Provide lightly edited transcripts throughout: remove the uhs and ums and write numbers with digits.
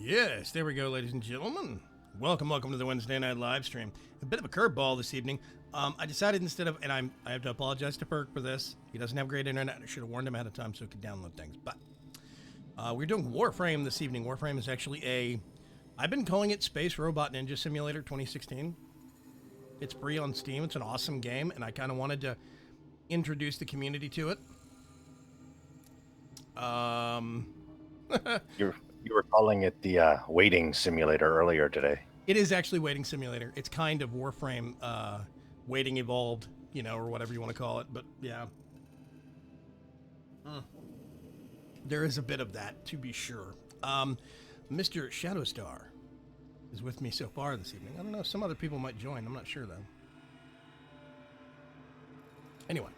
Yes, there we go, ladies and gentlemen. Welcome to the Wednesday night live stream. A bit of a curveball this evening. I decided instead of, and I have to apologize to Perk for this. He doesn't have great internet. I should have warned him ahead of time so he could download things. But we're doing Warframe this evening. Warframe is actually I've been calling it Space Robot Ninja Simulator 2016. It's free on Steam. It's an awesome game, and I kind of wanted to introduce the community to it. You were calling it the waiting simulator earlier today. It is actually Waiting Simulator. It's kind of Warframe Waiting Evolved, or whatever you want to call it. But yeah. There is a bit of that, to be sure. Mr. Shadowstar is with me so far this evening. I don't know, some other people might join. I'm not sure, though. Anyway.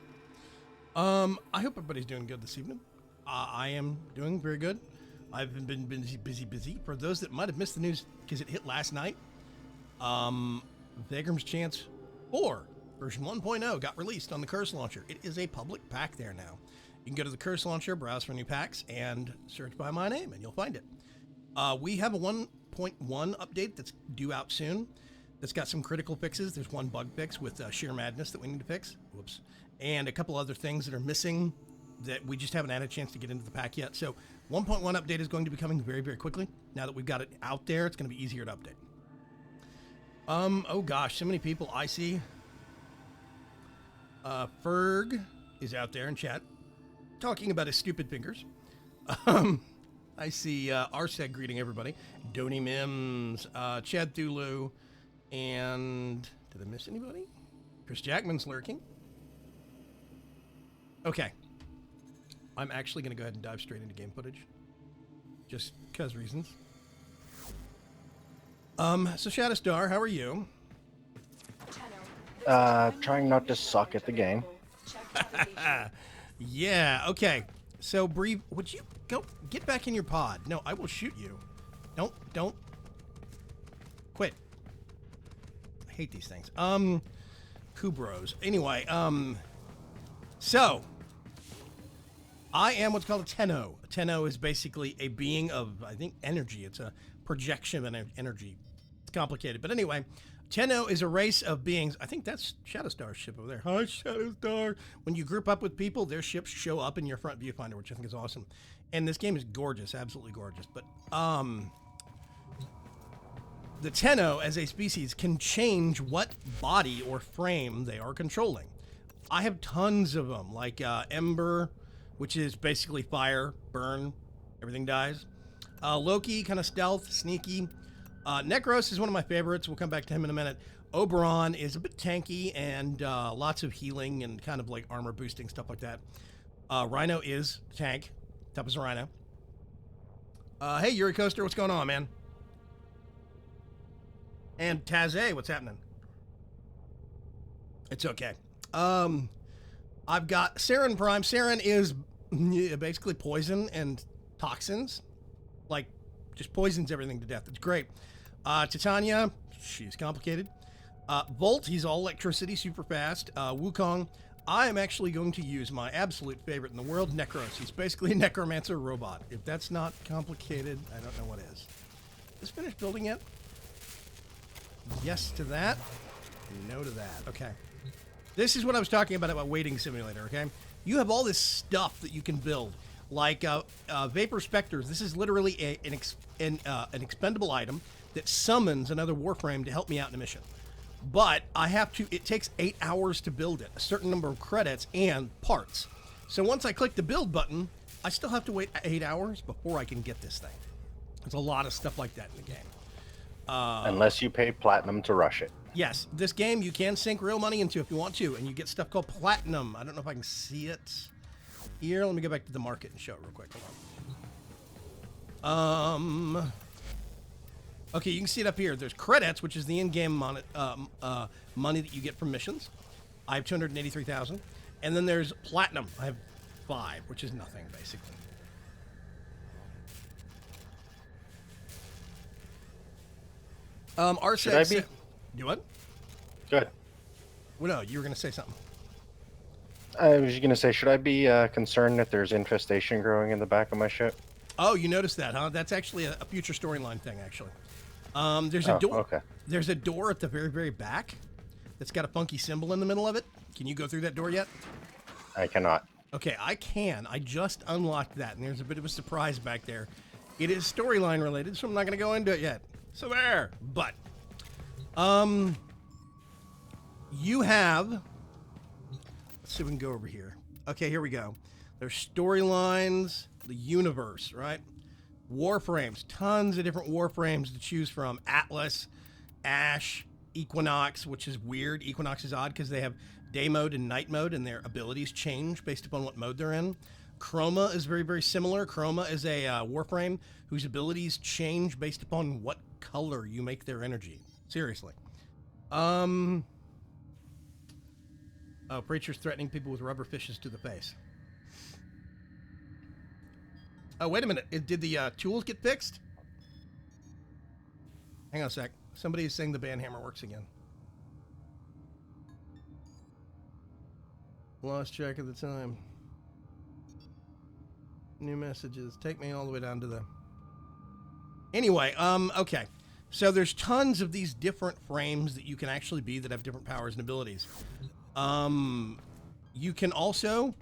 I hope everybody's doing good this evening. I am doing very good. I've been busy. For those that might have missed the news because it hit last night, Vagram's Chance 4 version 1.0 got released on the Curse Launcher. It is a public pack there now. You can go to the Curse Launcher, browse for new packs, and search by my name, and you'll find it. We have a 1.1 update that's due out soon. That's got some critical fixes. There's one bug fix with Sheer Madness that we need to fix. Whoops. And a couple other things that are missing that we just haven't had a chance to get into the pack yet. So 1.1 update is going to be coming very, very quickly. Now that we've got it out there, it's going to be easier to update. Oh gosh, so many people I see. Ferg is out there in chat talking about his stupid fingers. I see Arseg greeting everybody. Donny Mims, Chad Thulu, and did I miss anybody? Chris Jackman's lurking. Okay. I'm actually going to go ahead and dive straight into game footage. Just because reasons. So Shadowstar, how are you? Trying not to suck at the game. Yeah, okay. So, Bree, would you go get back in your pod? No, I will shoot you. Don't. Quit. I hate these things. Kubros. Anyway, so I am what's called a Tenno. A Tenno is basically a being of, I think, energy. It's a projection of energy. It's complicated. But anyway, Tenno is a race of beings. I think that's Shadowstar's ship over there. Hi, Shadowstar. When you group up with people, their ships show up in your front viewfinder, which I think is awesome. And this game is gorgeous, absolutely gorgeous. But the Tenno, as a species, can change what body or frame they are controlling. I have tons of them, like Ember, which is basically fire, burn, everything dies. Loki, kind of stealth, sneaky. Necros is one of my favorites. We'll come back to him in a minute. Oberon is a bit tanky and lots of healing and kind of like armor boosting, stuff like that. Rhino is tank. Tough as a Rhino. Hey, Yuri Coaster, what's going on, man? And Taze, what's happening? It's okay. I've got Saren Prime. Saren is basically poison and toxins. Like, just poisons everything to death. It's great. Titania, she's complicated. Volt, he's all electricity, super fast. Wukong, I am actually going to use my absolute favorite in the world, Necros. He's basically a necromancer robot. If that's not complicated, I don't know what is. Is finished building yet? Yes to that. No to that. Okay. This is what I was talking about Waiting Simulator, okay? You have all this stuff that you can build. Like Vapor Specters. This is literally an expendable item that summons another Warframe to help me out in a mission. But it takes 8 hours to build it, a certain number of credits and parts. So once I click the build button, I still have to wait 8 hours before I can get this thing. There's a lot of stuff like that in the game. Unless you pay platinum to rush it. Yes, this game you can sink real money into if you want to, and you get stuff called platinum. I don't know if I can see it here. Let me go back to the market and show it real quick. Hold on. Okay, you can see it up here. There's credits, which is the in-game money that you get from missions. I have 283,000. And then there's platinum. I have 5, which is nothing, basically. Should I be? Do what? Good. Well, no, you were going to say something. I was going to say, should I be concerned that there's infestation growing in the back of my ship? Oh, you noticed that, huh? That's actually a future storyline thing, actually. There's a door. Okay. There's a door at the very, very back that's got a funky symbol in the middle of it. Can you go through that door yet? I cannot. Okay, I can. I just unlocked that, and there's a bit of a surprise back there. It is storyline related, so I'm not going to go into it yet. So there. But, you have... Let's see if we can go over here. Okay, here we go. There's storylines, the universe, right? Warframes, tons of different Warframes to choose from. Atlas, Ash, Equinox, which is weird. Equinox is odd because they have day mode and night mode, and their abilities change based upon what mode they're in. Chroma is very, very similar. Chroma is a Warframe whose abilities change based upon what color you make their energy. Seriously. Oh, Preacher's threatening people with rubber fishes to the face. Oh, wait a minute. Did the tools get fixed? Hang on a sec. Somebody is saying the banhammer works again. Lost track of the time. New messages. Take me all the way down to the... Anyway, okay. So there's tons of these different frames that you can actually be that have different powers and abilities. You can also...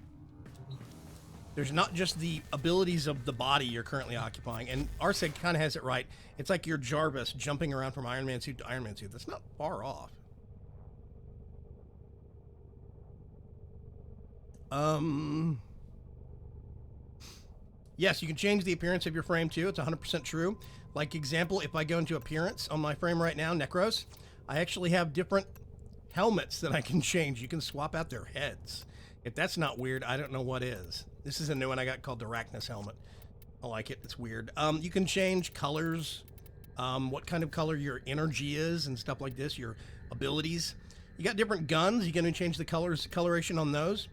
There's not just the abilities of the body you're currently occupying, and Arseg kind of has it right. It's like you're Jarvis jumping around from Iron Man suit to Iron Man suit. That's not far off. Yes, you can change the appearance of your frame too. It's 100% true. Like example, if I go into appearance on my frame right now, Necros, I actually have different helmets that I can change. You can swap out their heads. If that's not weird, I don't know what is. This is a new one I got called the Arachnus helmet. I like it. It's weird. You can change colors, what kind of color your energy is and stuff like this, your abilities. You got different guns. You can change the coloration on those.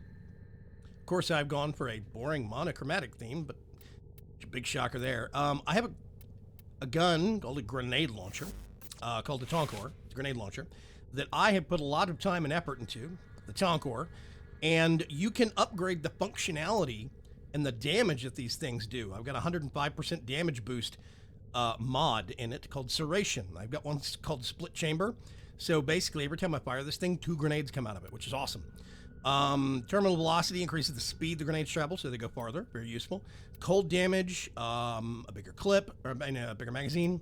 Of course, I've gone for a boring monochromatic theme, but it's a big shocker there. I have a gun called a grenade launcher, called the Tonkor, grenade launcher, that I have put a lot of time and effort into, the Tonkor. And you can upgrade the functionality and the damage that these things do. I've got a 105% damage boost mod in it called Serration. I've got one called Split Chamber. So basically, every time I fire this thing, 2 grenades come out of it, which is awesome. Terminal velocity increases the speed the grenades travel, so they go farther. Very useful. Cold damage, a bigger clip, or a bigger magazine.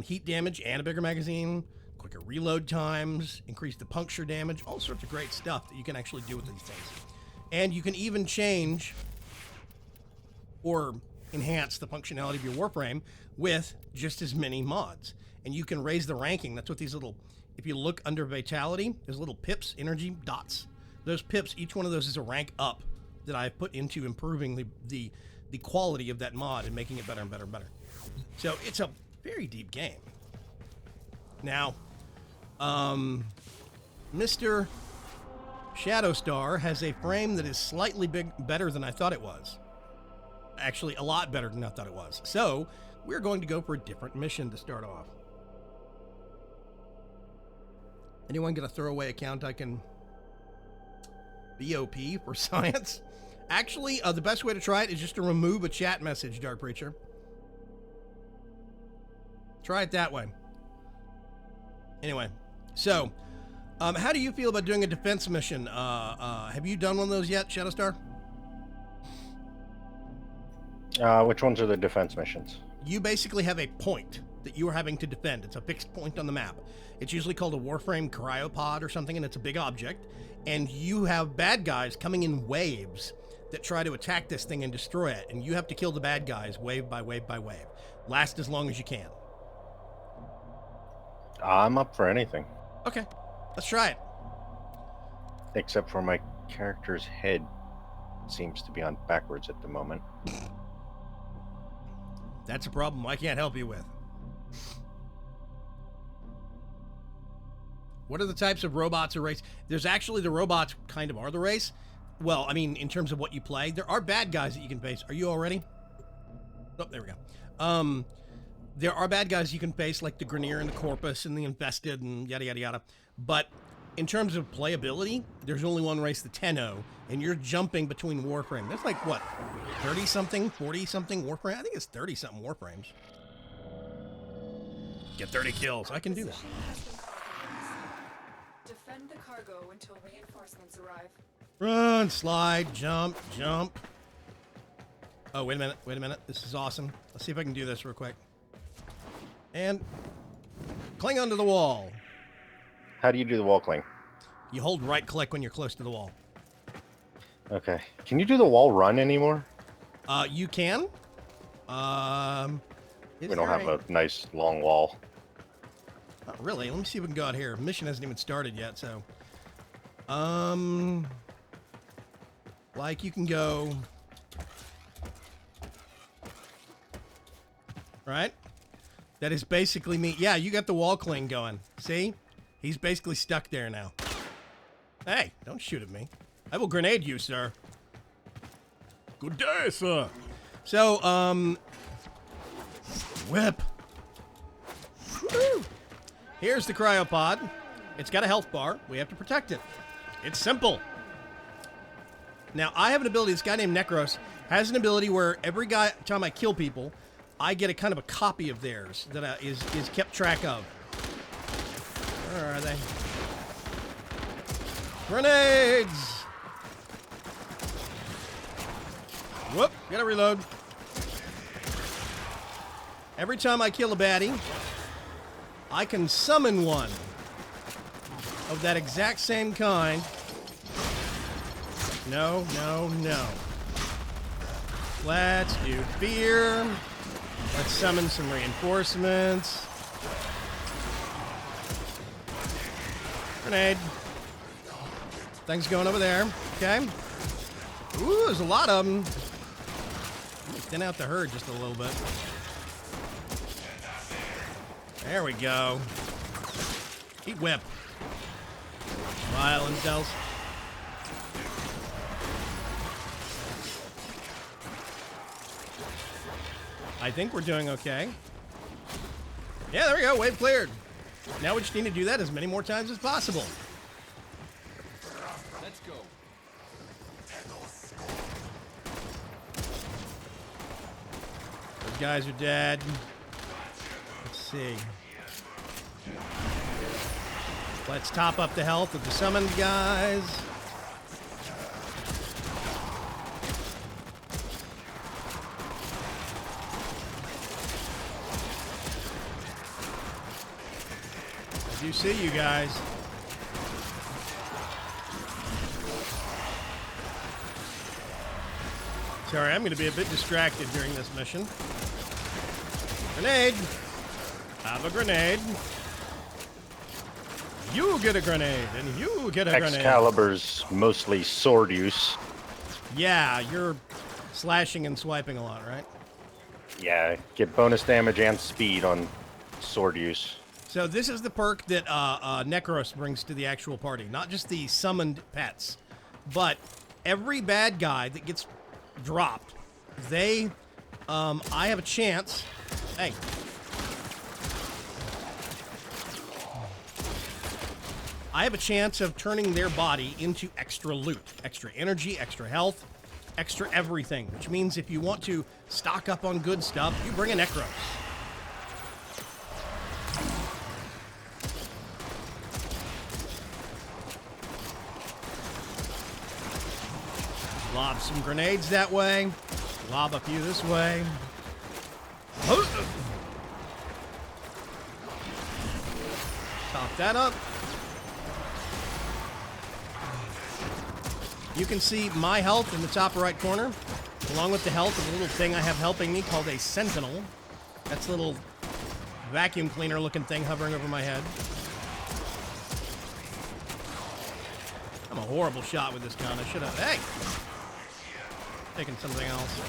Heat damage and a bigger magazine. Quicker reload times, increase the puncture damage, all sorts of great stuff that you can actually do with these things. And you can even change or enhance the functionality of your Warframe with just as many mods. And you can raise the ranking. That's what these little, if you look under Vitality, there's little pips, energy dots. Those pips, each one of those is a rank up that I've put into improving the quality of that mod and making it better and better and better. So it's a very deep game. Now, Mr. Shadowstar has a frame that is slightly better than I thought it was. Actually, a lot better than I thought it was. So, we're going to go for a different mission to start off. Anyone got a throwaway account I can BOP for science? Actually, the best way to try it is just to remove a chat message, Dark Preacher. Try it that way. Anyway, so, how do you feel about doing a defense mission? Have you done one of those yet, Shadowstar? Which ones are the defense missions? You basically have a point that you are having to defend. It's a fixed point on the map. It's usually called a Warframe cryopod or something, and it's a big object. And you have bad guys coming in waves that try to attack this thing and destroy it. And you have to kill the bad guys wave by wave by wave. Last as long as you can. I'm up for anything. Okay, let's try it. Except for my character's head seems to be on backwards at the moment. That's a problem I can't help you with. What are the types of robots or race? There's actually the robots kind of are the race. Well, I mean, in terms of what you play, there are bad guys that you can face. Are you all ready? Oh, there we go. There are bad guys you can face, like the Grineer and the Corpus and the Infested and yada, yada, yada. But in terms of playability, there's only one race, the Tenno, and you're jumping between Warframe. That's like, what, 30-something, 40-something Warframe? I think it's 30-something Warframes. Get 30 kills. I can do that. Defend the cargo until reinforcements arrive. Run, slide, jump, jump. Oh, wait a minute, wait a minute. This is awesome. Let's see if I can do this real quick. And cling onto the wall. How do you do the wall cling? You hold right click when you're close to the wall. Okay. Can you do the wall run anymore? You can. We don't have a nice long wall. Not really. Let me see if we can go out here. Mission hasn't even started yet, so. Like you can go. Right? That is basically me. Yeah, you got the wall cling going. See? He's basically stuck there now. Hey, don't shoot at me. I will grenade you, sir. Good day, sir. So, whip. Woo. Here's the cryopod. It's got a health bar. We have to protect it. It's simple. Now, I have an ability. This guy named Necros has an ability where every time I kill people, I get a kind of a copy of theirs that is kept track of. Where are they? Grenades! Whoop, gotta reload. Every time I kill a baddie, I can summon one of that exact same kind. No, no, no. Let's do fear. Let's summon some reinforcements. Grenade. Things going over there. Okay. Ooh, there's a lot of them. Thin out the herd just a little bit. There we go. Heat whip. Smile and tells. I think we're doing okay. Yeah, there we go. Wave cleared. Now we just need to do that as many more times as possible. Let's go. Those guys are dead. Let's see. Let's top up the health of the summoned guys. I do see you guys. Sorry, I'm going to be a bit distracted during this mission. Grenade! Have a grenade. You get a grenade, and you get a grenade. Excalibur's mostly sword use. Yeah, you're slashing and swiping a lot, right? Yeah, get bonus damage and speed on sword use. So this is the perk that Necros brings to the actual party. Not just the summoned pets, but every bad guy that gets dropped, I have a chance. Hey. I have a chance of turning their body into extra loot, extra energy, extra health, extra everything, which means if you want to stock up on good stuff, you bring a Necros. Lob some grenades that way. Lob a few this way. Top that up. You can see my health in the top right corner, along with the health of a little thing I have helping me called a Sentinel. That's a little vacuum cleaner looking thing hovering over my head. I'm a horrible shot with this gun. I should have... Hey! Taking something else.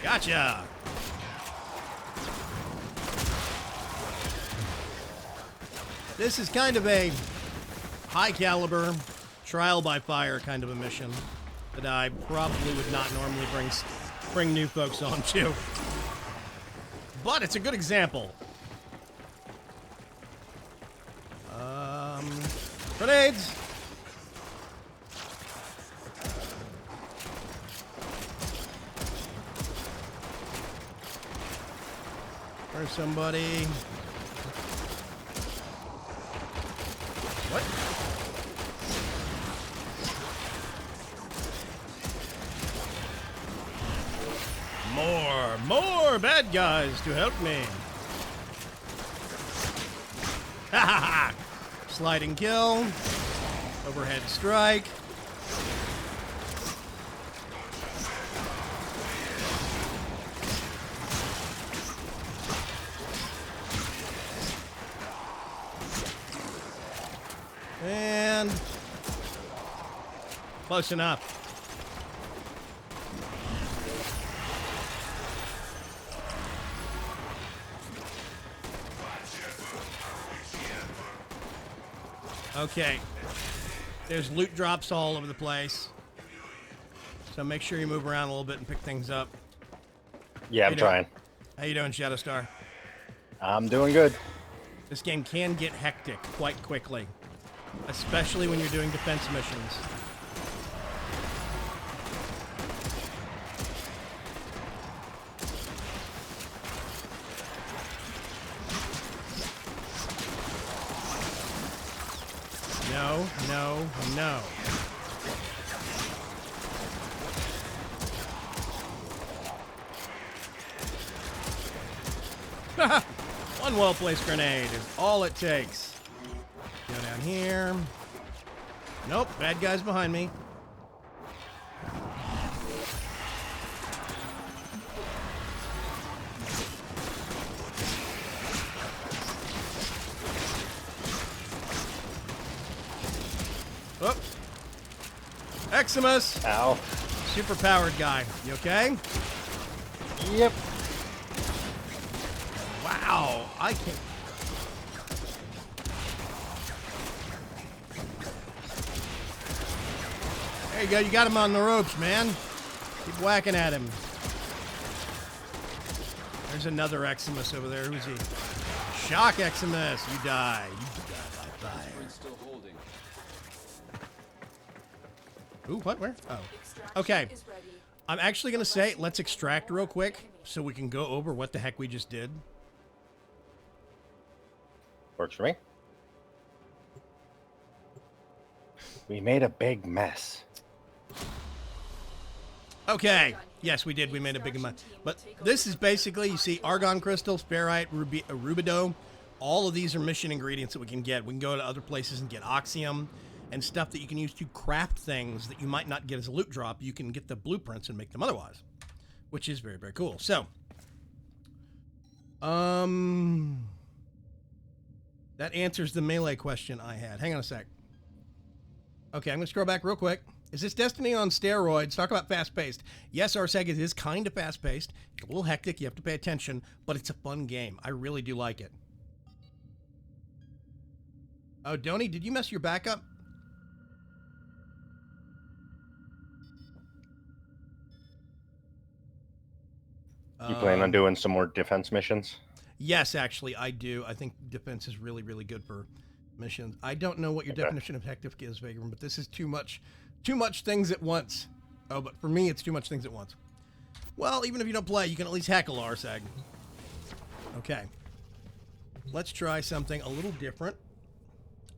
Gotcha! This is kind of a high caliber, trial by fire kind of a mission that I probably would not normally bring bring new folks on too. But it's a good example. Grenades. There's somebody. What? More bad guys to help me. Ha ha ha! Sliding kill. Overhead strike. And close enough. Okay. There's loot drops all over the place. So make sure you move around a little bit and pick things up. Yeah, I'm trying. How you doing, Shadowstar? I'm doing good. This game can get hectic quite quickly, especially when you're doing defense missions. No, no, no. One well-placed grenade is all it takes. Go down here. Nope, bad guys behind me. Oh. Eximus. Ow. Super powered guy. You okay? Yep. Wow. I can't. There you go. You got him on the ropes, man. Keep whacking at him. There's another Eximus over there. Who's he? Shock Eximus. You die. You die by fire. Ooh, what? Where? Oh. Okay. I'm actually going to say, let's extract real quick so we can go over what the heck we just did. Works for me. We made a big mess. Okay. Yes, we did. We made a big amount. But this is basically, you see, argon crystal, sparite, rubido. All of these are mission ingredients that we can get. We can go to other places and get oxium and stuff that you can use to craft things that you might not get as a loot drop. You can get the blueprints and make them otherwise, which is very, very cool. So, that answers the melee question I had. Hang on a sec. Okay, I'm going to scroll back real quick. Is this Destiny on steroids? Talk about fast-paced. Yes, Arseg, it is kind of fast-paced. It's a little hectic. You have to pay attention, but it's a fun game. I really do like it. Oh, Donnie, did you mess your backup? You plan on doing some more defense missions? Yes, actually, I do. I think defense is really, really good for missions. I don't know what your definition of hectic is, Vagrant, but this is too much things at once. Oh, but for me, it's too much things at once. Well, even if you don't play, you can at least heckle Arsag. Okay. Let's try something a little different.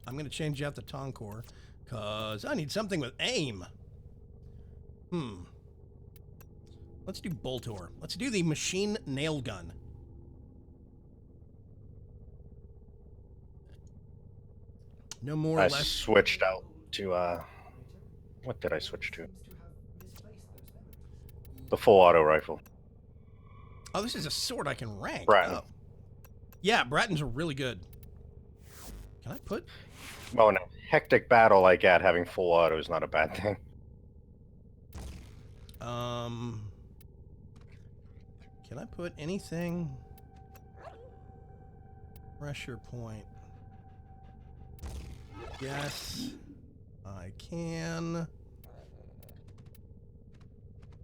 I'm going to change out the Tonkor, because I need something with aim. Let's do Boltor. Let's do the machine nail gun. No more or less. I switched out to, what did I switch to? The full auto rifle. Oh, this is a sword I can rank. Bratton. Oh. Yeah, Bratton's are really good. Can I put... Oh, no. Hectic battle like that, having full auto is not a bad thing. Can I put anything? Pressure point. Yes, I can.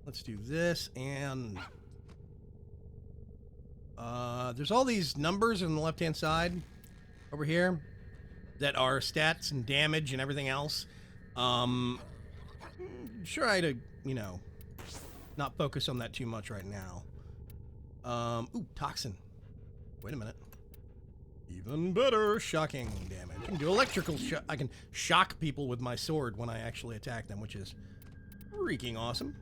let's do this, and there's all these numbers on the left-hand side over here that are stats and damage and everything else. Try to, not focus on that too much right now. Ooh, toxin. Wait a minute. Even better, shocking damage. I can do electrical shock. I can shock people with my sword when I actually attack them, which is freaking awesome.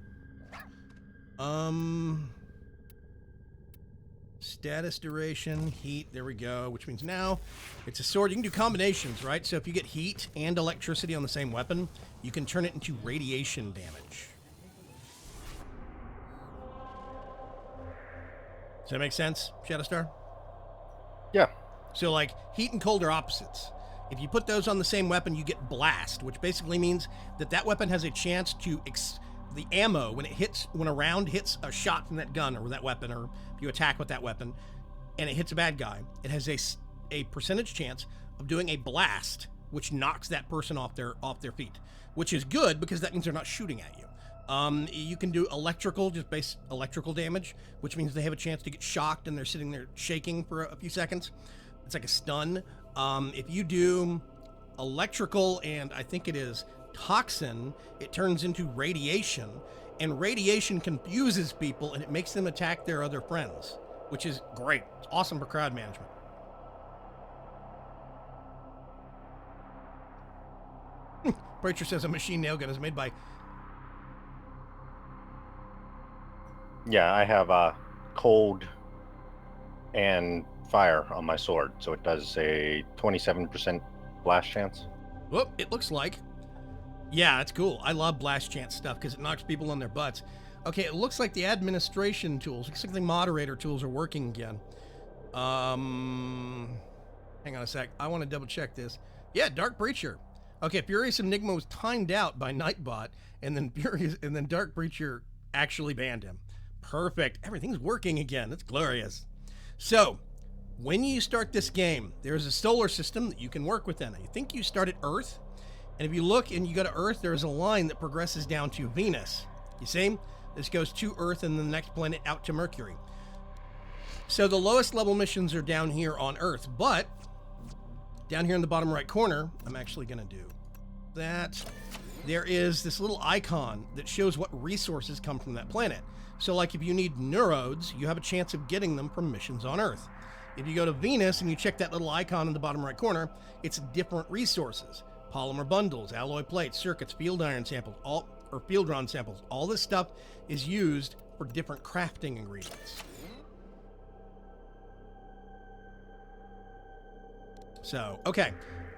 Status duration, heat, there we go, which means now it's a sword. You can do combinations, right? So if you get heat and electricity on the same weapon, you can turn it into radiation damage. Does that make sense, Shadowstar? Yeah. So, like, heat and cold are opposites. If you put those on the same weapon, you get blast, which basically means that that weapon has a chance to the ammo when a round hits a shot from that gun or that weapon, or if you attack with that weapon and it hits a bad guy, it has a percentage chance of doing a blast, which knocks that person off their feet, which is good because that means they're not shooting at you. You can do electrical, just base electrical damage, which means they have a chance to get shocked and they're sitting there shaking for a few seconds. It's like a stun. If you do electrical and I think it is toxin, it turns into radiation, and radiation confuses people and it makes them attack their other friends, which is great. It's awesome for crowd management. Preacher says a machine nail gun is made by... Yeah, I have cold and fire on my sword, so it does a 27% blast chance. Whoop, it looks like. Yeah, it's cool. I love blast chance stuff because it knocks people on their butts. Okay, it looks like the administration tools, looks like the moderator tools are working again. Hang on a sec. I want to double check this. Yeah, Dark Breacher. Okay, Furious Enigma was timed out by Nightbot, and then Dark Breacher actually banned him. Perfect. Everything's working again. That's glorious. So, when you start this game, there's a solar system that you can work within. I think you start at Earth, and if you look and you go to Earth, there's a line that progresses down to Venus. You see? This goes to Earth and the next planet out to Mercury. So the lowest level missions are down here on Earth, but down here in the bottom right corner, I'm actually going to do that. There is this little icon that shows what resources come from that planet. So like if you need neurodes, you have a chance of getting them from missions on Earth. If you go to Venus and you check that little icon in the bottom right corner, it's different resources. Polymer bundles, alloy plates, circuits, field iron samples, field rod samples. All this stuff is used for different crafting ingredients. So, okay.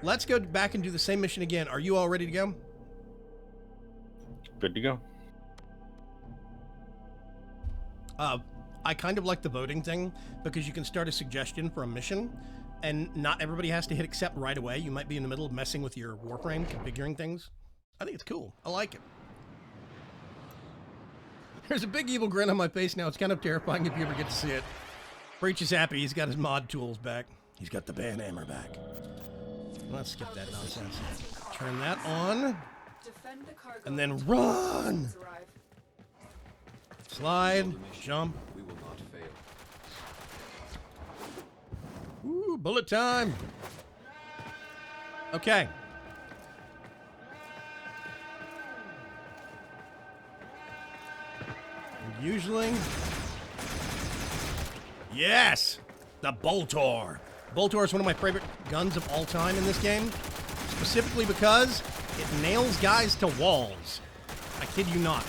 Let's go back and do the same mission again. Are you all ready to go? Good to go. I kind of like the voting thing because you can start a suggestion for a mission and not everybody has to hit accept right away. You might be in the middle of messing with your Warframe, configuring things. I think it's cool. I like it. There's a big evil grin on my face now. It's kind of terrifying if you ever get to see it. Breach is happy. He's got his mod tools back. He's got the band hammer back. Let's skip that nonsense. Turn that on. And then run! Slide, jump. We will not fail. Ooh, bullet time. Okay. And usually... Yes! The Boltor. Boltor is one of my favorite guns of all time in this game. Specifically because it nails guys to walls. I kid you not.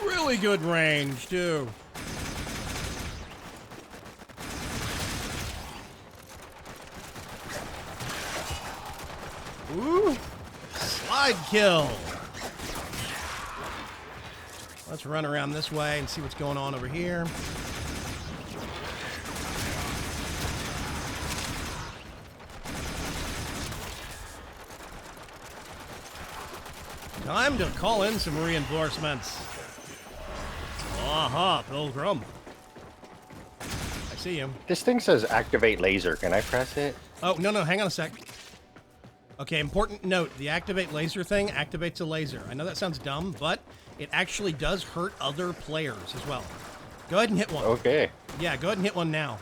Really good range, too. Ooh, slide kill. Let's run around this way and see what's going on over here. Time to call in some reinforcements. Aha, Pilgrim. see you. This thing says activate laser. Can I press it? Oh, no, hang on a sec. Okay, important note. The activate laser thing activates a laser. I know that sounds dumb, but it actually does hurt other players as well. Go ahead and hit one. Okay. Yeah, go ahead and hit one now.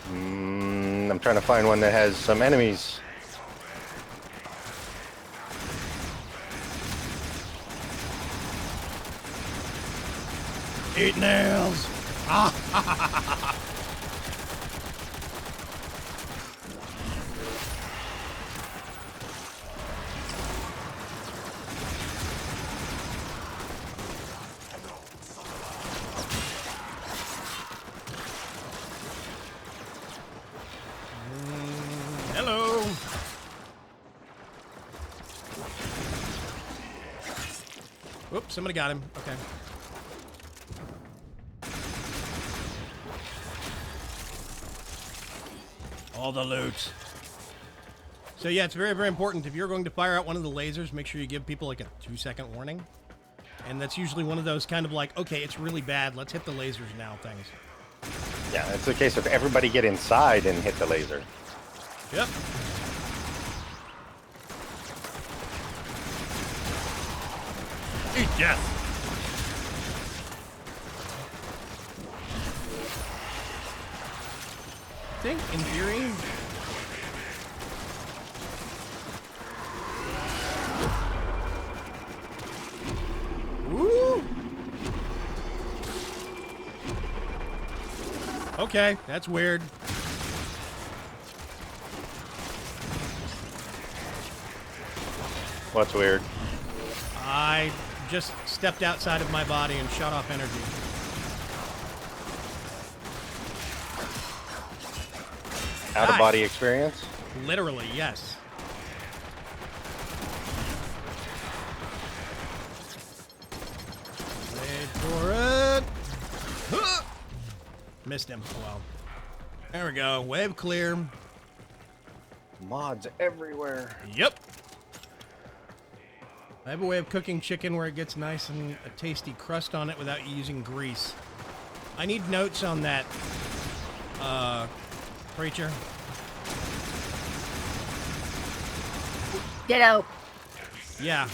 I'm trying to find one that has some enemies. Eat nails! Ah! Hello! Whoops, somebody got him. Okay. All the loot. So yeah, it's very, very important. If you're going to fire out one of the lasers, make sure you give people like a 2-second warning. And that's usually one of those kind of like, okay, it's really bad. Let's hit the lasers now things. Yeah, it's a case of everybody get inside and hit the laser. Yep. Eat death. I think, in theory... Woo! Okay, that's weird. What's weird? I just stepped outside of my body and shut off energy. Out-of-body experience? Literally, yes. Wait for it. Huh! Missed him. Oh, well. There we go. Wave clear. Mods everywhere. Yep. I have a way of cooking chicken where it gets nice and a tasty crust on it without using grease. I need notes on that, Preacher. Ditto. Yeah.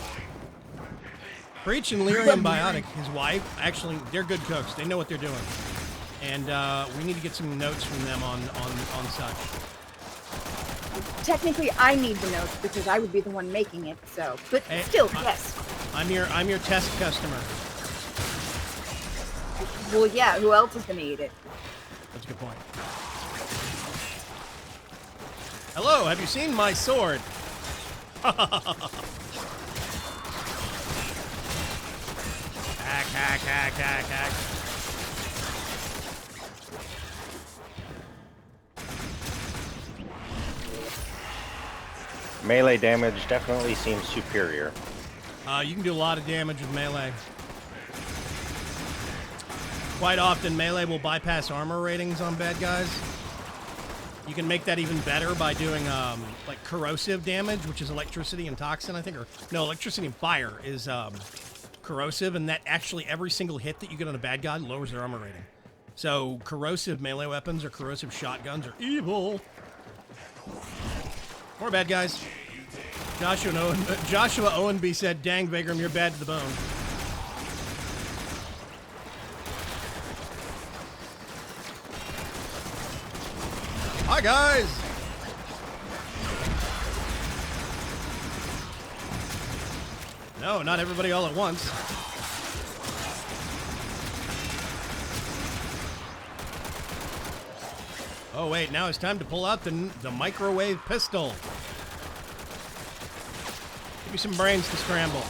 Preach and Lyrium Biotic, his wife, actually, they're good cooks. They know what they're doing. And we need to get some notes from them on such. Technically, I need the notes because I would be the one making it. So, but Hey, still, yes. I'm your test customer. Well, yeah. Who else is gonna eat it? That's a good point. Hello, have you seen my sword? Hack, hack, hack, hack, hack. Melee damage definitely seems superior. You can do a lot of damage with melee. Quite often, melee will bypass armor ratings on bad guys. You can make that even better by doing like corrosive damage, which is electricity and toxin, I think, or no, electricity and fire is corrosive, and that actually every single hit that you get on a bad guy lowers their armor rating. So corrosive melee weapons or corrosive shotguns are evil. More bad guys. Joshua Owenby said, "Dang, Vagram, you're bad to the bone." Hi, guys! No, not everybody all at once. Oh, wait, now it's time to pull out the microwave pistol. Give me some brains to scramble.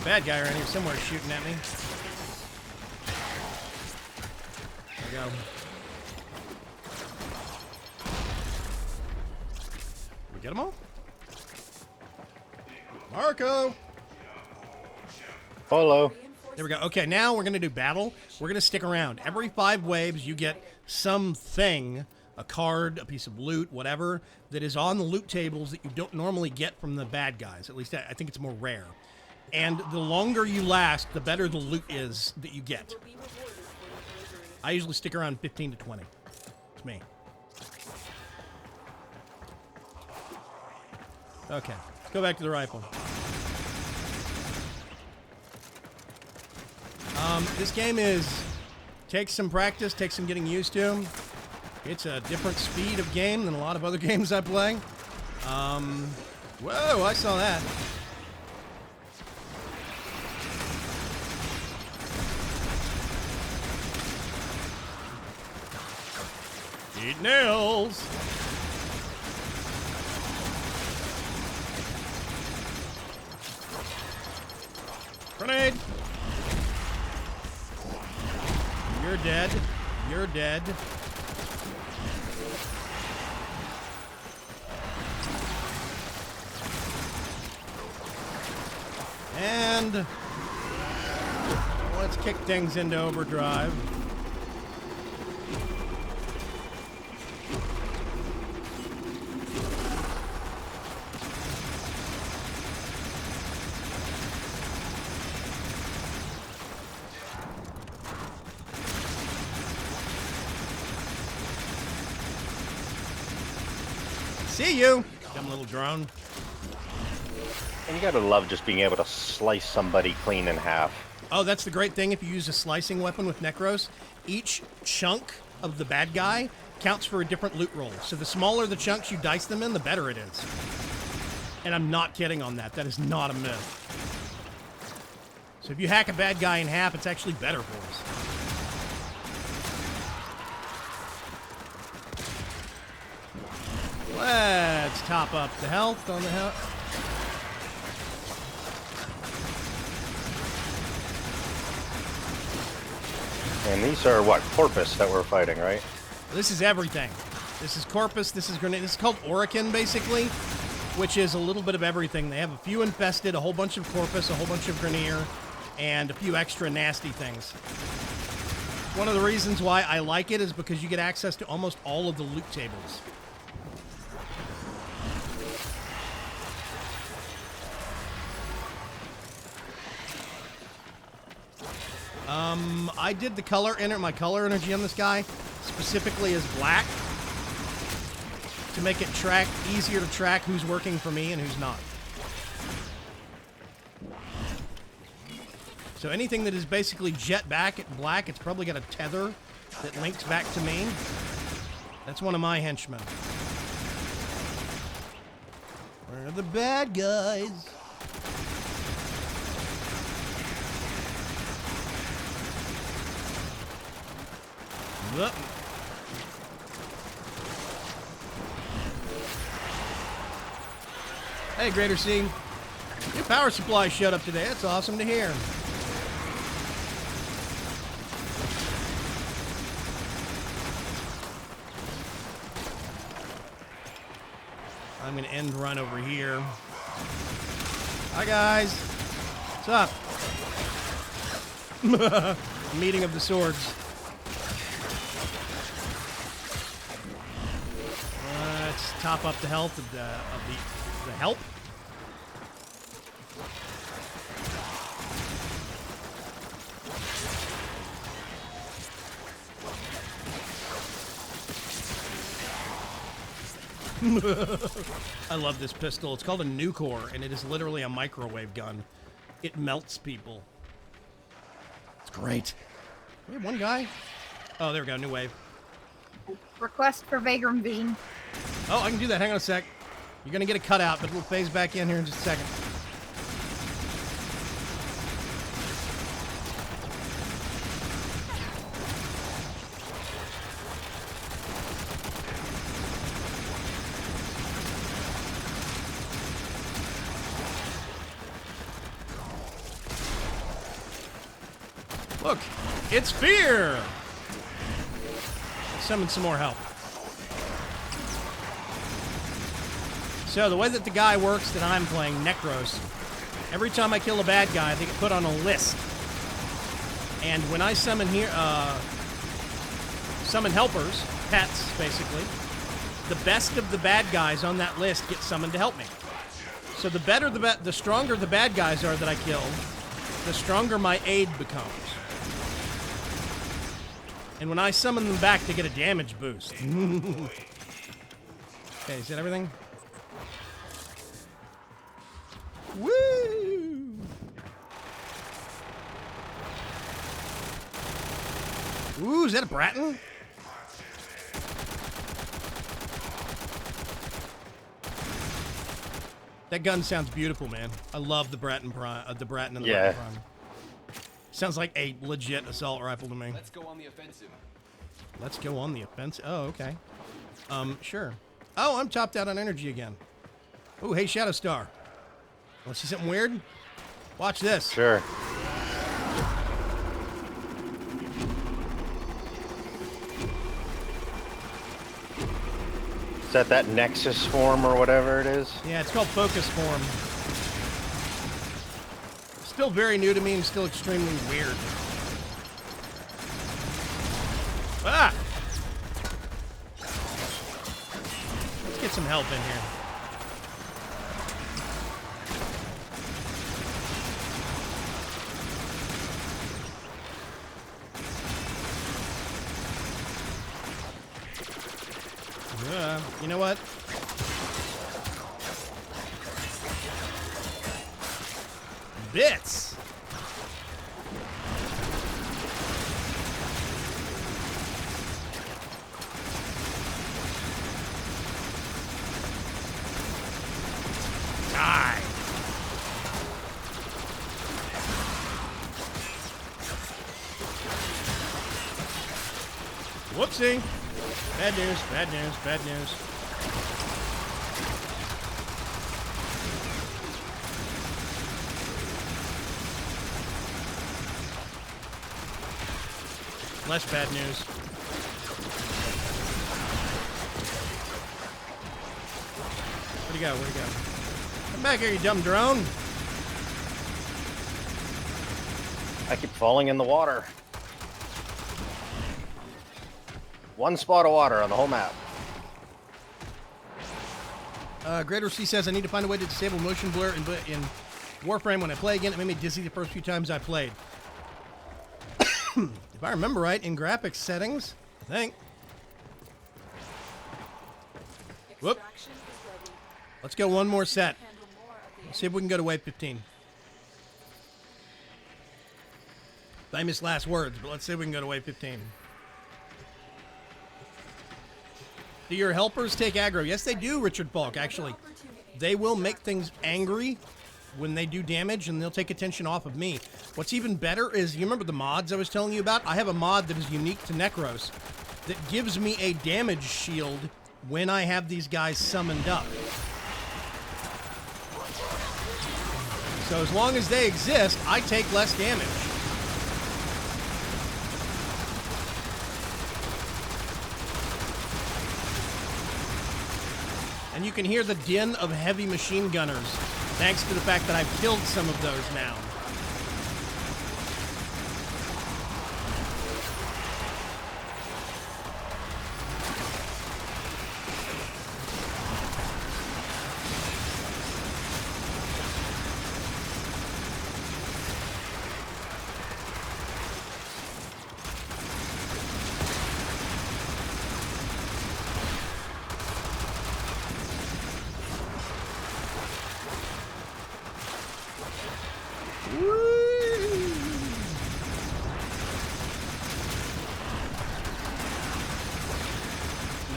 Bad guy around here somewhere shooting at me. There we go. Did we get them all? Marco! Polo. There we go. Okay, now we're going to do battle. We're going to stick around. Every 5 waves, you get something a card, a piece of loot, whatever, that is on the loot tables that you don't normally get from the bad guys. At least I think it's more rare. And the longer you last, the better the loot is that you get. I usually stick around 15 to 20. It's me. Okay, let's go back to the rifle. This game takes some practice, takes some getting used to. It's a different speed of game than a lot of other games I play. Whoa, I saw that. Eat nails. Grenade. You're dead. You're dead. And let's kick things into overdrive. See you, dumb little drone. And you gotta love just being able to slice somebody clean in half. Oh, that's the great thing if you use a slicing weapon with Necros. Each chunk of the bad guy counts for a different loot roll. So the smaller the chunks you dice them in, the better it is. And I'm not kidding on that. That is not a myth. So if you hack a bad guy in half, it's actually better for us. Let's top up the health on the health. And these are what, Corpus that we're fighting, right? This is everything. This is Corpus, this is Grenade. This is called Orokin, basically, which is a little bit of everything. They have a few infested, a whole bunch of Corpus, a whole bunch of Grenier, and a few extra nasty things. One of the reasons why I like it is because you get access to almost all of the loot tables. I did my color energy on this guy specifically as black to make it easier to track who's working for me and who's not. So anything that is basically jet back at black, it's probably got a tether that links back to me. That's one of my henchmen. Where are the bad guys? Look. Hey, Greater C. Your power supply showed up today. That's awesome to hear. I'm going to end run over here. Hi, guys. What's up? Meeting of the swords. Let's top up the health of the help. I love this pistol. It's called a Nucor, and it is literally a microwave gun. It melts people. It's great. We have one guy. Oh, there we go. New wave. Request for Vagram Vision. Oh, I can do that. Hang on a sec. You're going to get a cutout, but we'll phase back in here in just a second. Look, it's fear! Summon some more help. So the way that the guy works that I'm playing, Necros, every time I kill a bad guy, they get put on a list. And when I summon here, summon helpers, pets, basically. The best of the bad guys on that list get summoned to help me. So the stronger the bad guys are that I kill, the stronger my aid becomes. And when I summon them back, they get a damage boost. Okay, is that everything? Woo! Ooh, is that a Bratton? That gun sounds beautiful, man. I love the Bratton and the Bratton Prime. Sounds like a legit assault rifle to me. Let's go on the offensive. Let's go on the offensive. Oh, okay. Sure. Oh, I'm topped out on energy again. Oh, hey, Shadow Star. Want to see something weird? Watch this. Sure. Is that Nexus form or whatever it is? Yeah, it's called Focus Form. Still very new to me and still extremely weird. Ah! Let's get some help in here. You know what? Bits! Die! Whoopsie! Bad news, bad news, bad news. Less bad news. Where'd he go? Where'd he go? Come back here, you dumb drone. I keep falling in the water. One spot of water on the whole map. Greater C says, I need to find a way to disable motion blur in Warframe when I play again. It made me dizzy the first few times I played. If I remember right, in graphics settings, I think. Whoop. Let's go one more set. Let's see if we can go to wave 15. Famous last words, but let's see if we can go to wave 15. Do your helpers take aggro? Yes, they do, Richard Falk, actually. They will make things angry when they do damage, and they'll take attention off of me. What's even better is, you remember the mods I was telling you about? I have a mod that is unique to Necros that gives me a damage shield when I have these guys summoned up. So as long as they exist, I take less damage. And you can hear the din of heavy machine gunners, thanks to the fact that I've killed some of those now.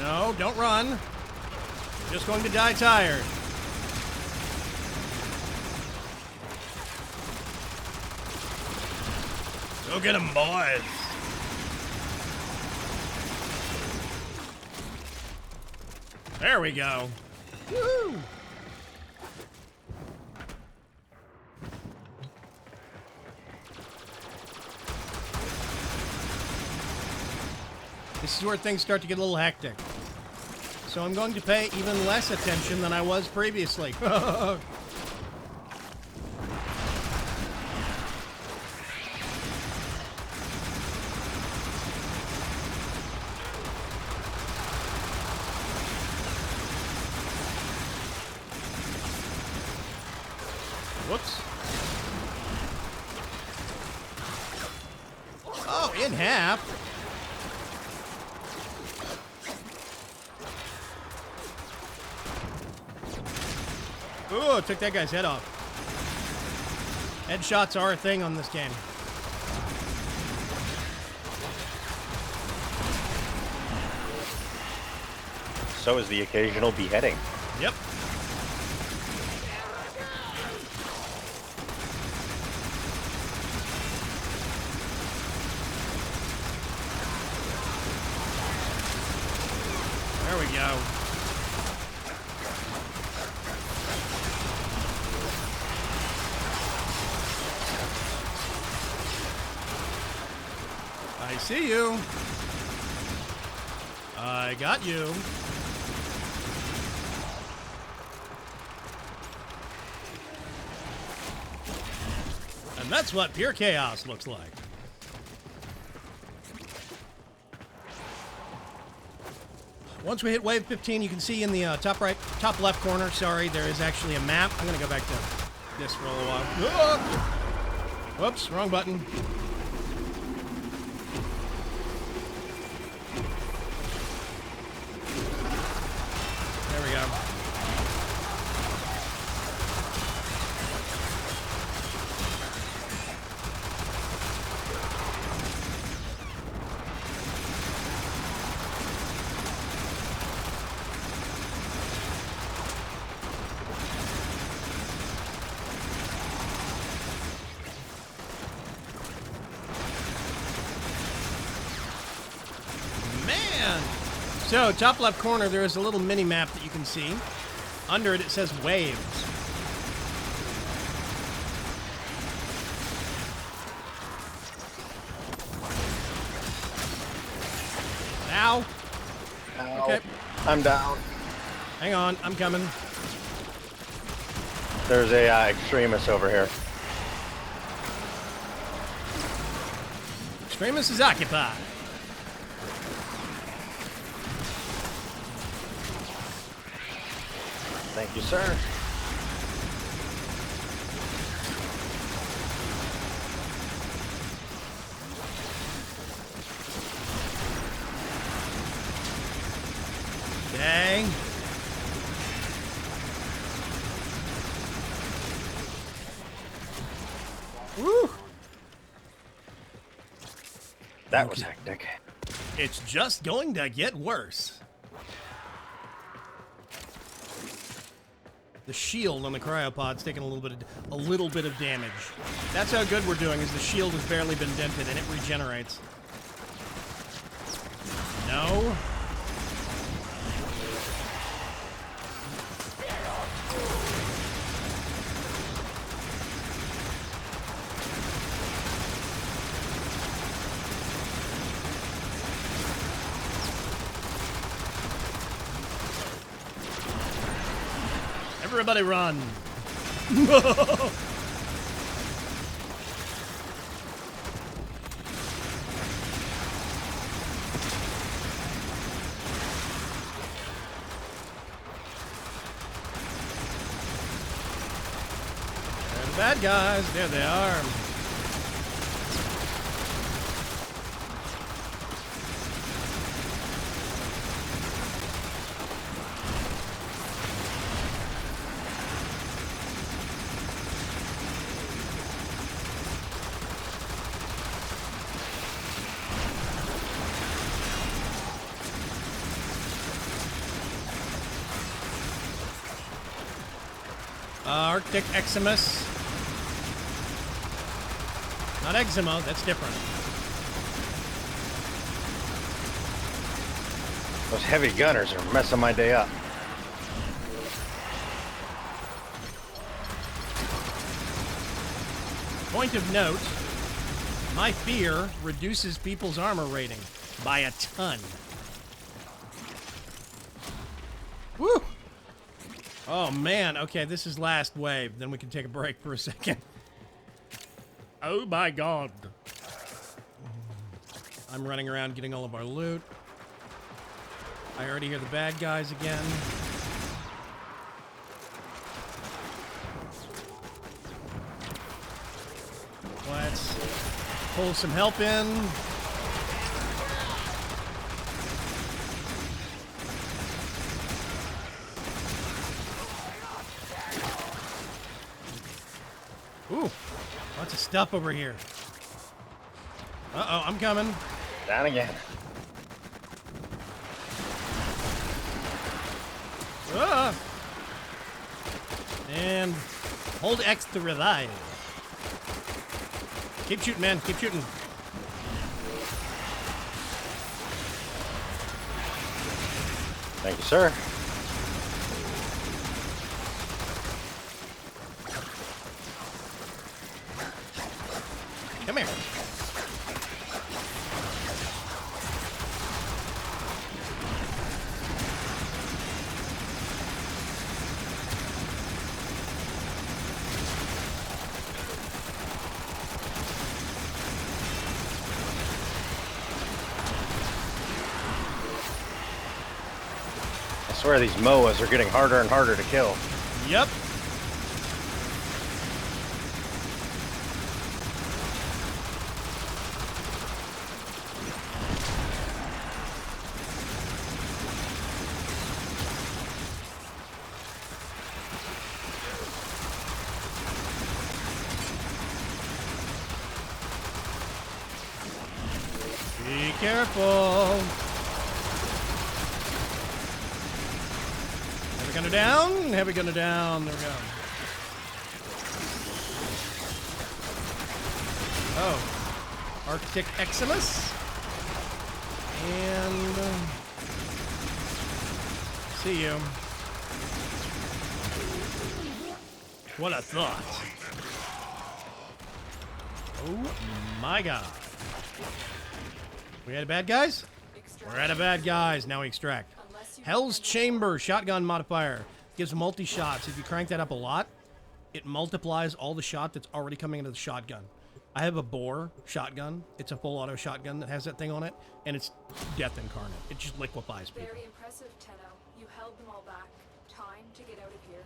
No, don't run. You're just going to die tired. Go get 'em, boys. There we go. Woo! This is where things start to get a little hectic. So I'm going to pay even less attention than I was previously. Whoops. Oh, in half. Ooh, took that guy's head off. Headshots are a thing on this game. So is the occasional beheading. Yep. There we go. I see you. I got you. And that's what pure chaos looks like. Once we hit wave 15, you can see in the top left corner, sorry, there is actually a map. I'm going to go back to this for a little while. Whoops, wrong button. There we go. So, top left corner, there is a little mini map that you can see. Under it, it says waves. Ow. Ow. Okay. I'm down. Hang on, I'm coming. There's a extremist over here. Extremis is occupied. Thank you, sir. Dang. Woo! That was hectic. It's just going to get worse. The shield on the cryopod's taking a little bit of damage. That's how good we're doing, is the shield has barely been dented and it regenerates. No. Everybody run. They're the bad guys. There they are. Arctic Eximus. Not eczema, that's different. Those heavy gunners are messing my day up. Point of note, my fear reduces people's armor rating by a ton. Woo! Oh man, okay, this is last wave. Then we can take a break for a second. Oh my god. I'm running around getting all of our loot. I already hear the bad guys again. Pull some help in. Ooh, lots of stuff over here. Uh-oh, I'm coming. Down again. Ah! And hold X to revive. Keep shooting, man. Keep shooting. Thank you, sir. Come here. I swear these MOAs are getting harder and harder to kill. Yep. Be careful. Heavy gunner down. Heavy gunner down. There we go. Oh. Arctic Eximus. And see you. What a thought. Oh my god. We out of bad guys? We're out of bad guys. Now we extract. Hell's Chamber shotgun modifier. Gives multi-shots. If you crank that up a lot, it multiplies all the shot that's already coming into the shotgun. I have a Boar shotgun. It's a full auto shotgun that has that thing on it, and it's death incarnate. It just liquefies people. Very impressive, Tenno. You held them all back. Time to get out of here.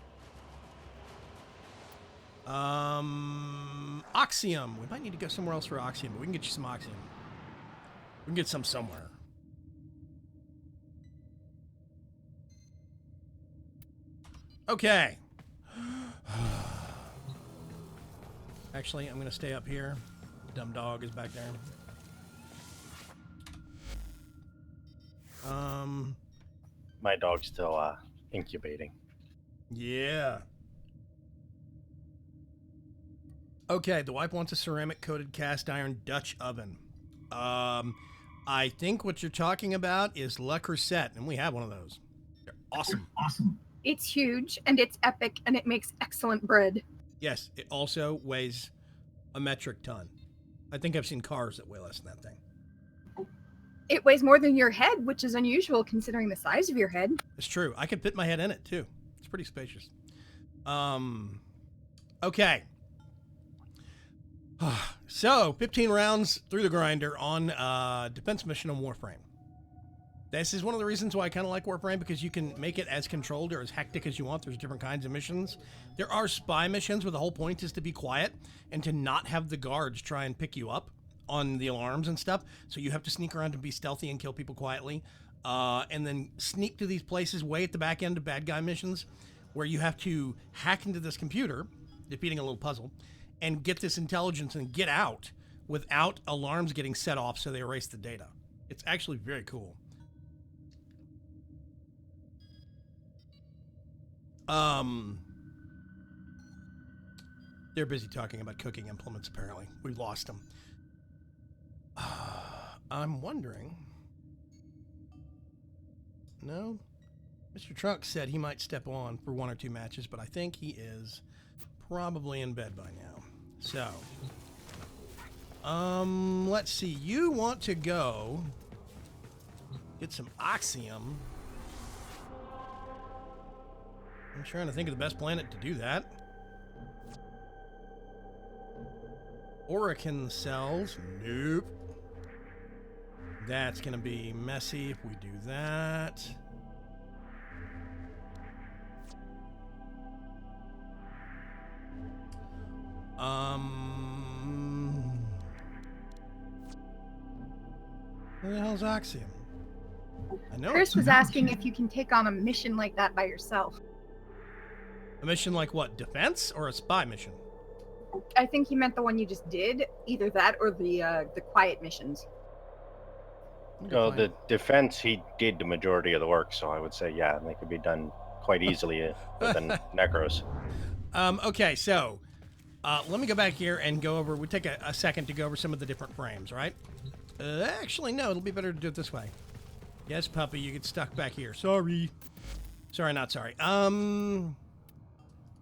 Oxium. We might need to go somewhere else for Oxium, but we can get you some Oxium. We can get some somewhere. Okay. Actually, I'm going to stay up here. Dumb dog is back there. My dog's still incubating. Yeah. Okay, the wife wants a ceramic-coated cast iron Dutch oven. I think what you're talking about is Le Creuset, and we have one of those. They're awesome. It's huge and it's epic and it makes excellent bread. Yes, it also weighs a metric ton. I think I've seen cars that weigh less than that thing. It weighs more than your head, which is unusual considering the size of your head. It's true. I could fit my head in it, too. It's pretty spacious. Okay. So, 15 rounds through the grinder on defense mission on Warframe. This is one of the reasons why I kind of like Warframe, because you can make it as controlled or as hectic as you want. There's different kinds of missions. There are spy missions where the whole point is to be quiet and to not have the guards try and pick you up on the alarms and stuff. So you have to sneak around and be stealthy and kill people quietly. And then sneak to these places way at the back end of bad guy missions where you have to hack into this computer, defeating a little puzzle, and get this intelligence and get out without alarms getting set off so they erase the data. It's actually very cool. They're busy talking about cooking implements, apparently. We lost them. I'm wondering... No? Mr. Trunk said he might step on for 1 or 2 matches, but I think he is probably in bed by now. So, let's see. You want to go get some Oxium. I'm trying to think of the best planet to do that. Orakin cells. Nope. That's going to be messy if we do that. Where the hell's Oxium? I know Chris it's was asking if you can take on a mission like that by yourself. a mission like what? Defense or a spy mission? I think he meant the one you just did, either that or the quiet missions. Oh, the defense, he did the majority of the work, so I would say, yeah, they could be done quite easily with the Necros. Okay, so let me go back here and go over. We take a second to go over some of the different frames, right? Actually, no, it'll be better to do it this way. Yes, puppy, you get stuck back here. Sorry. Sorry, not sorry.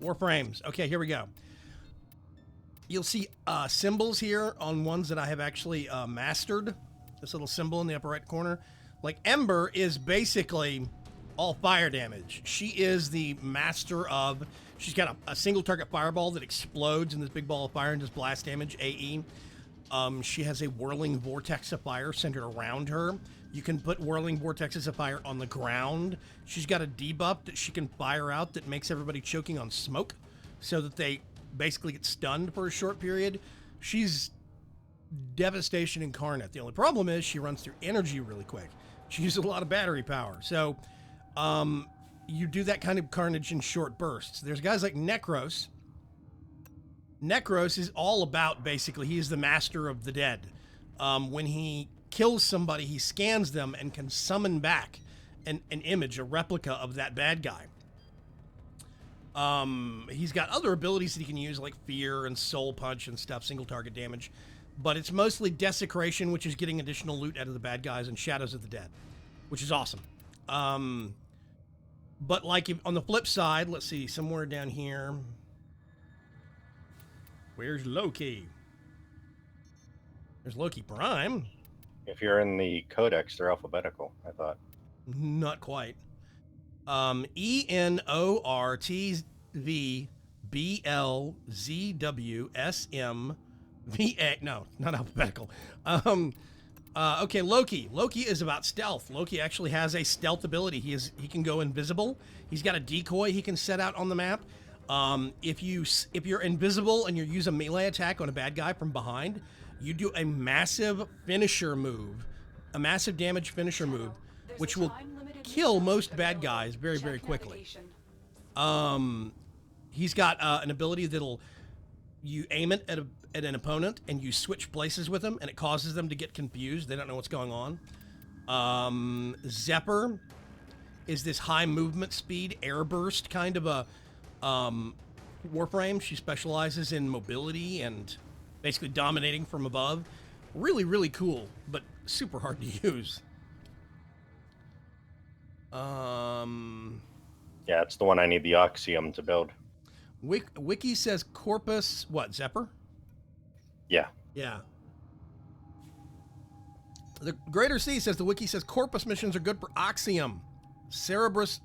Warframes. Okay, here we go. You'll see symbols here on ones that I have actually mastered. This little symbol in the upper right corner. Like, Ember is basically all fire damage. She is the master of... She's got a single target fireball that explodes in this big ball of fire and does blast damage, AE. She has a whirling vortex of fire centered around her. You can put whirling vortexes of fire on the ground. She's got a debuff that she can fire out that makes everybody choking on smoke so that they basically get stunned for a short period. She's devastation incarnate. The only problem is she runs through energy really quick. She uses a lot of battery power. So you do that kind of carnage in short bursts. There's guys like Necros. Necros is all about, basically, he is the master of the dead. When he kills somebody, he scans them and can summon back an image, a replica of that bad guy. He's got other abilities that he can use, like Fear and Soul Punch and stuff, single target damage. But it's mostly Desecration, which is getting additional loot out of the bad guys, and Shadows of the Dead, which is awesome. But like on the flip side, let's see, somewhere down here. Where's Loki? There's Loki Prime. If you're in the Codex, they're alphabetical, I thought. Not quite. ENORTBLZWSMVA. No, not alphabetical. Okay, Loki. Loki is about stealth. Loki actually has a stealth ability. He can go invisible. He's got a decoy he can set out on the map. If you're invisible and you use a melee attack on a bad guy from behind, you do a massive finisher move, a massive damage finisher move, which will kill most bad guys very, very quickly. He's got an ability that'll, you aim it at an opponent and you switch places with them and it causes them to get confused. They don't know what's going on. Zephyr is this high movement speed air burst kind of a Warframe. She specializes in mobility and basically dominating from above. Really, really cool, but super hard to use. Yeah, it's the one I need the Oxium to build. Wiki says Corpus, what, Zephyr? Yeah. Yeah. The Greater Sea says the wiki says Corpus missions are good for Oxium. Cerberus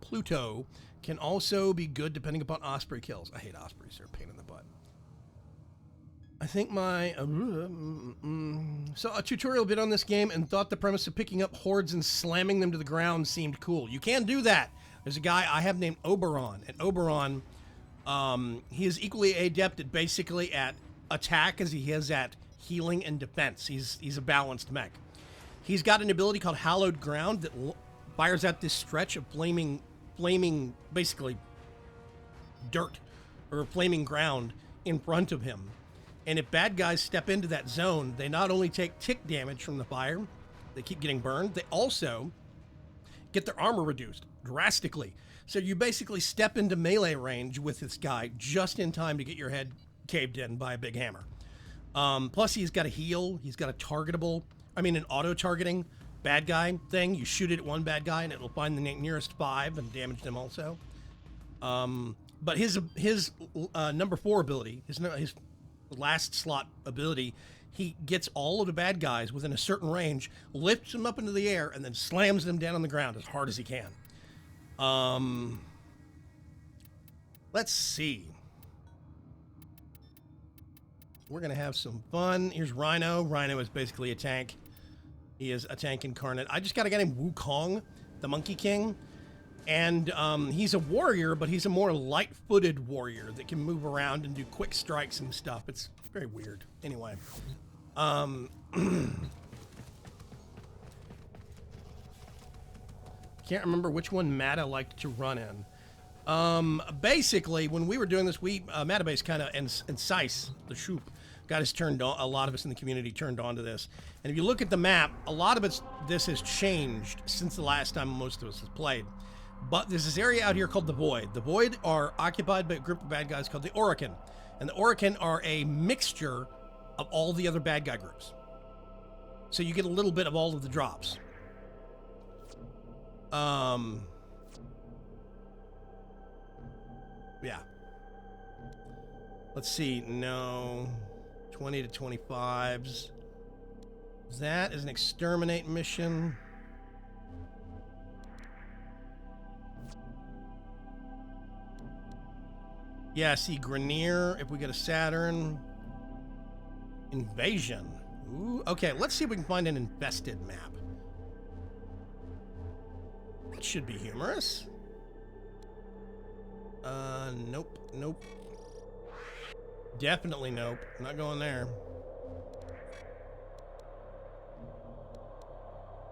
Pluto can also be good depending upon Osprey kills. I hate Ospreys, they're a pain in the butt. I think my... saw a tutorial bit on this game and thought the premise of picking up hordes and slamming them to the ground seemed cool. You can do that. There's a guy I have named Oberon, and Oberon, he is equally adept at basically at attack as he is at healing and defense. He's a balanced mech. He's got an ability called Hallowed Ground that fires out this stretch of flaming, basically dirt or flaming ground in front of him. And if bad guys step into that zone, they not only take tick damage from the fire, they keep getting burned, they also get their armor reduced drastically. So you basically step into melee range with this guy just in time to get your head caved in by a big hammer. Plus he's got a heal, he's got an auto-targeting bad guy thing. You shoot it at one bad guy and it'll find the nearest 5 and damage them also. But his number 4 ability, his last slot ability, he gets all of the bad guys within a certain range, lifts them up into the air, and then slams them down on the ground as hard as he can. Let's see. We're going to have some fun. Here's Rhino. Rhino is basically a tank. He is a tank incarnate. I just got a guy named Wukong, the Monkey King. And he's a warrior, but he's a more light-footed warrior that can move around and do quick strikes and stuff. It's very weird. Anyway. can't remember which one Mata liked to run in. Basically, when we were doing this, Matabase kind of, and Sice, the Shoop, got us turned on, a lot of us in the community turned on to this. And if you look at the map, a lot of this has changed since the last time most of us have played. But there's this area out here called the Void. The Void are occupied by a group of bad guys called the Orokin. And the Orokin are a mixture of all the other bad guy groups. So you get a little bit of all of the drops. Yeah. Let's see. No. 20 to 25s. That is an exterminate mission. Yeah, see, Grenier, if we get a Saturn. Invasion. Ooh, okay, let's see if we can find an infested map. That should be humorous. Nope, nope. Definitely nope. Not going there.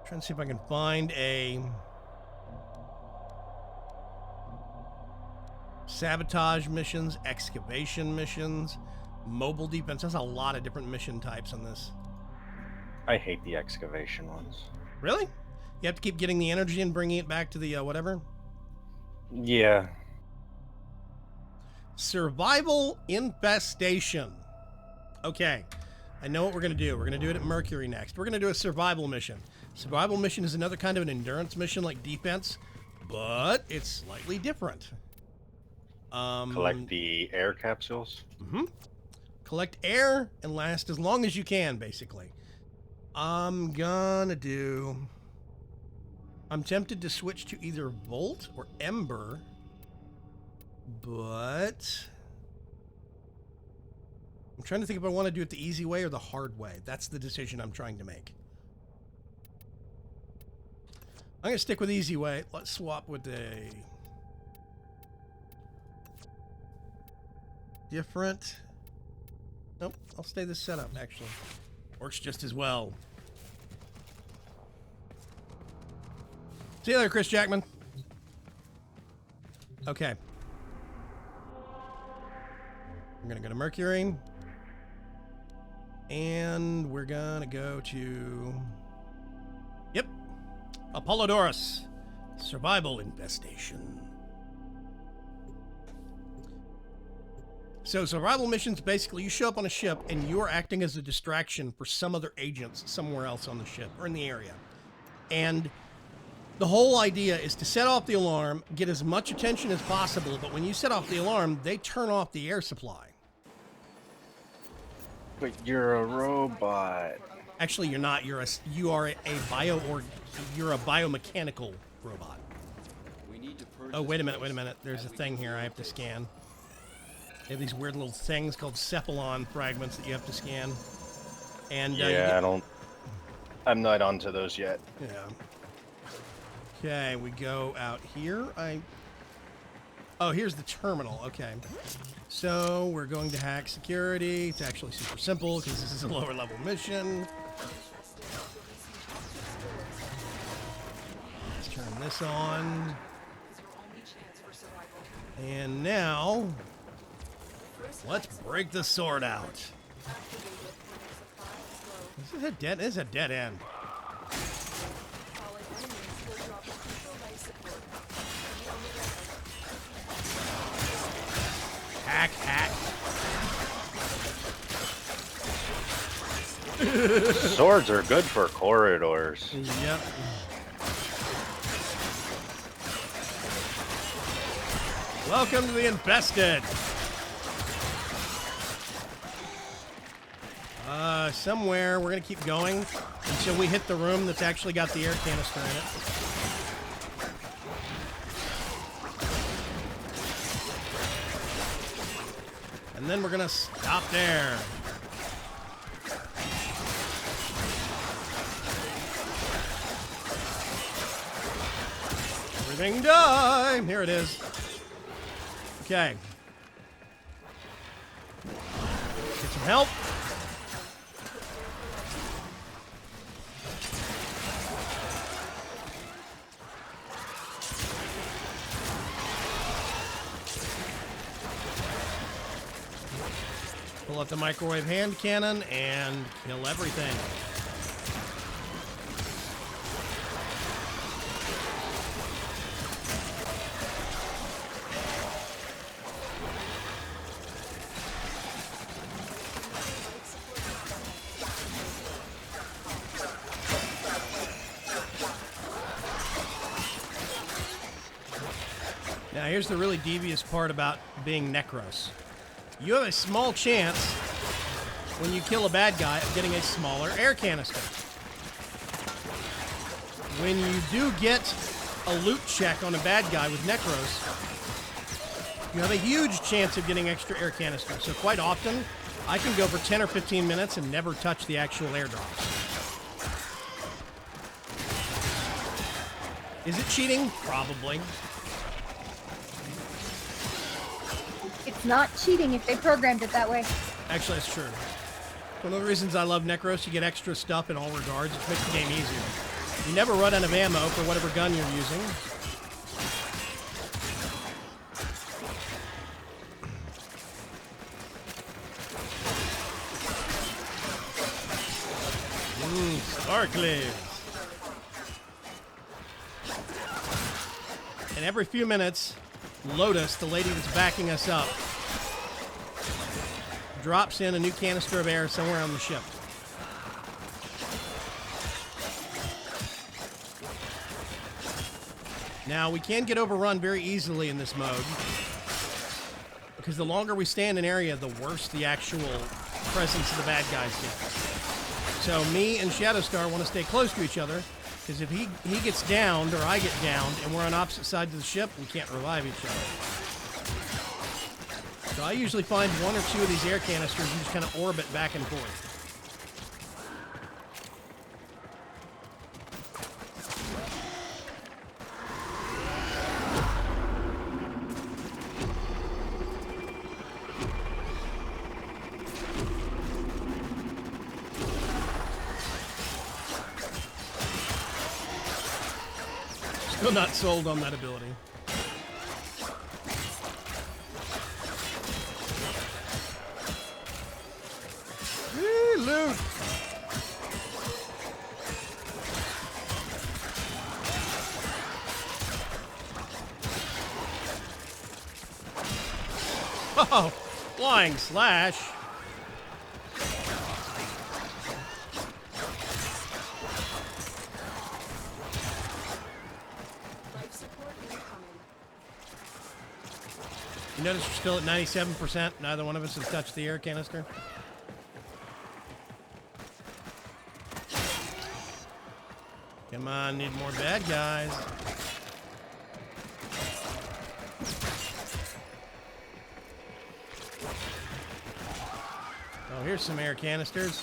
Trying to see if I can find a sabotage missions, excavation missions, mobile defense. There's a lot of different mission types on this. I hate the excavation ones. Really? You have to keep getting the energy and bringing it back to the whatever? Yeah. Survival infestation. Okay. I know what we're going to do. We're going to do it at Mercury next. We're going to do a survival mission. Survival mission is another kind of an endurance mission like defense, but it's slightly different. Collect the air capsules. Mm-hmm. Collect air and last as long as you can, basically. I'm tempted to switch to either Volt or Ember, but I'm trying to think if I want to do it the easy way or the hard way. That's the decision I'm trying to make. I'm going to stick with easy way. Let's swap with a different. Nope, I'll stay this setup, actually. Works just as well. See you later, Chris Jackman. Okay. We're gonna go to Mercury. And we're gonna go to... Yep. Apollodorus. Survival infestation. So survival missions, basically, you show up on a ship and you're acting as a distraction for some other agents somewhere else on the ship or in the area. And the whole idea is to set off the alarm, get as much attention as possible, but when you set off the alarm, they turn off the air supply. But you're a robot. Actually, you're not. You're a biomechanical robot. Oh, wait a minute. There's a thing here I have to scan. They have these weird little things called cephalon fragments that you have to scan. And yeah, I'm not onto those yet. Yeah. Okay, we go out here. Oh, here's the terminal. Okay. So we're going to hack security. It's actually super simple because this is a lower level mission. Let's turn this on. And now, let's break the sword out. This is a dead end. Hack. Swords are good for corridors. Yep. Welcome to the infested. Somewhere we're gonna keep going until we hit the room that's actually got the air canister in it. And then we're gonna stop there. Everything die! Here it is. Okay. Get some help. Pull out the microwave hand cannon and kill everything. Now here's the really devious part about being Necros. You have a small chance when you kill a bad guy of getting a smaller air canister. When you do get a loot check on a bad guy with Necros, you have a huge chance of getting extra air canisters. So quite often, I can go for 10 or 15 minutes and never touch the actual airdrops. Is it cheating? Probably. It's not cheating if they programmed it that way. Actually, that's true. One of the reasons I love Necros, you get extra stuff in all regards. It makes the game easier. You never run out of ammo for whatever gun you're using. Sparkly. And every few minutes, Lotus, the lady that's backing us up, drops in a new canister of air somewhere on the ship. Now, we can get overrun very easily in this mode, because the longer we stay in an area, the worse the actual presence of the bad guys get. So me and Shadowstar want to stay close to each other, because if he gets downed or I get downed and we're on opposite sides of the ship, we can't revive each other. So I usually find one or two of these air canisters and just kind of orbit back and forth. Still not sold on that ability. Woo, loot! Oh, flying slash. You notice we're still at 97%. Neither one of us has touched the air canister. Come on, need more bad guys. Oh, here's some air canisters.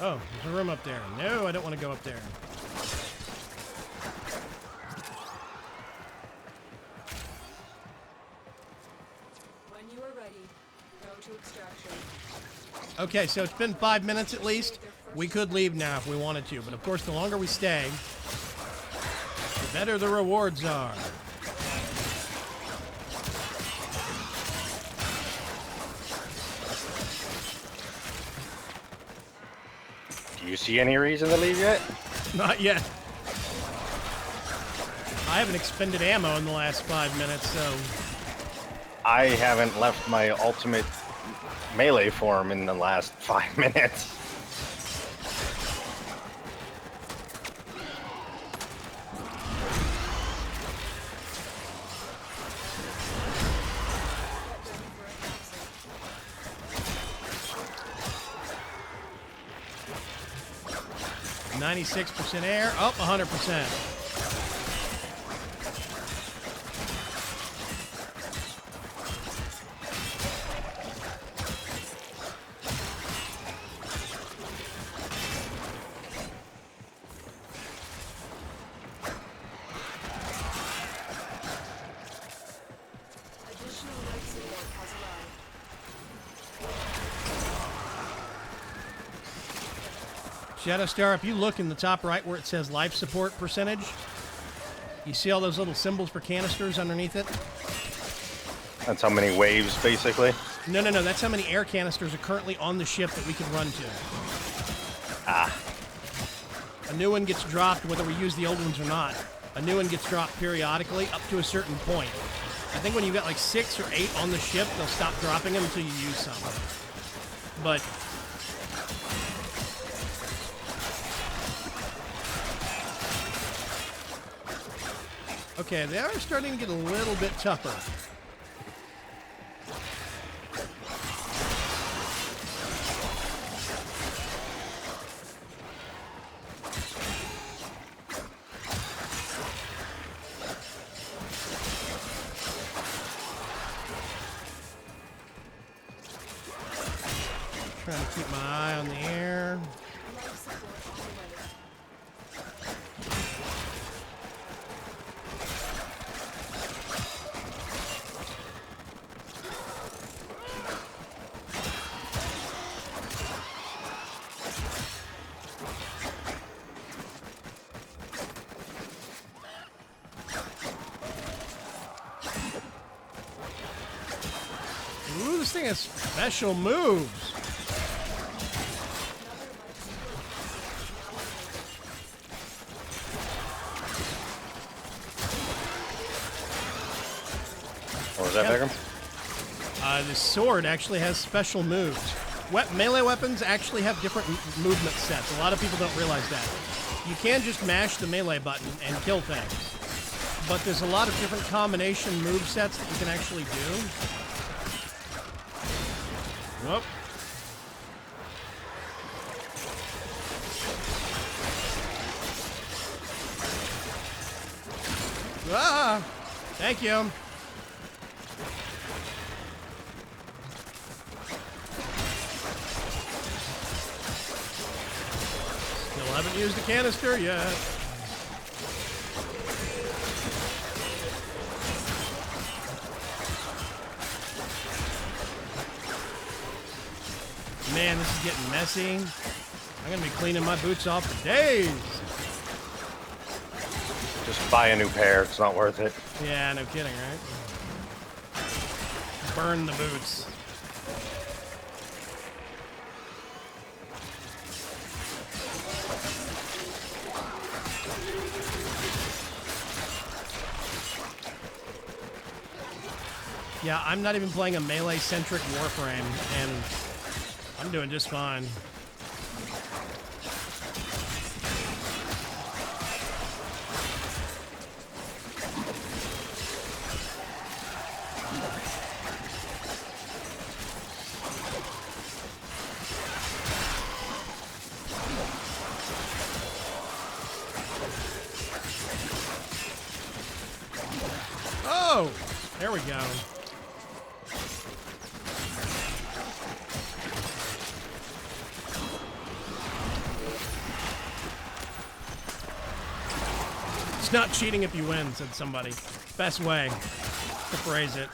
Oh, there's a room up there. No, I don't want to go up there. When you are ready, go to extraction. Okay, so it's been 5 minutes at least. We could leave now if we wanted to, but of course the longer we stay, the better the rewards are. Do you see any reason to leave yet? Not yet. I haven't expended ammo in the last 5 minutes, so... I haven't left my ultimate melee form in the last 5 minutes. .96% air, up 100%. Additional life support has arrived. Shadowstar, if you look in the top right where it says life support percentage, you see all those little symbols for canisters underneath it? That's how many waves, basically. No. That's how many air canisters are currently on the ship that we can run to. Ah. A new one gets dropped whether we use the old ones or not. A new one gets dropped periodically up to a certain point. I think when you've got like 6 or 8 on the ship, they'll stop dropping them until you use some. But... okay, they are starting to get a little bit tougher. Trying to keep my eye on the air. Ooh, this thing has special moves. What was that, Beckham? This sword actually has special moves. Melee weapons actually have different movement sets. A lot of people don't realize that. You can just mash the melee button and kill things. But there's a lot of different combination move sets that you can actually do. Whoop. Ah! Thank you. Still haven't used the canister yet. Man, this is getting messy. I'm gonna be cleaning my boots off for days. Just buy a new pair. It's not worth it. Yeah, no kidding, right? Burn the boots. Yeah, I'm not even playing a melee-centric Warframe, and I'm doing just fine. Oh, there we go. It's not cheating if you win, said somebody. Best way to phrase it.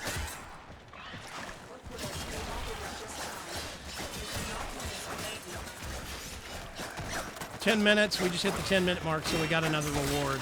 $10 minutes. We just hit the 10-minute mark, so we got another reward.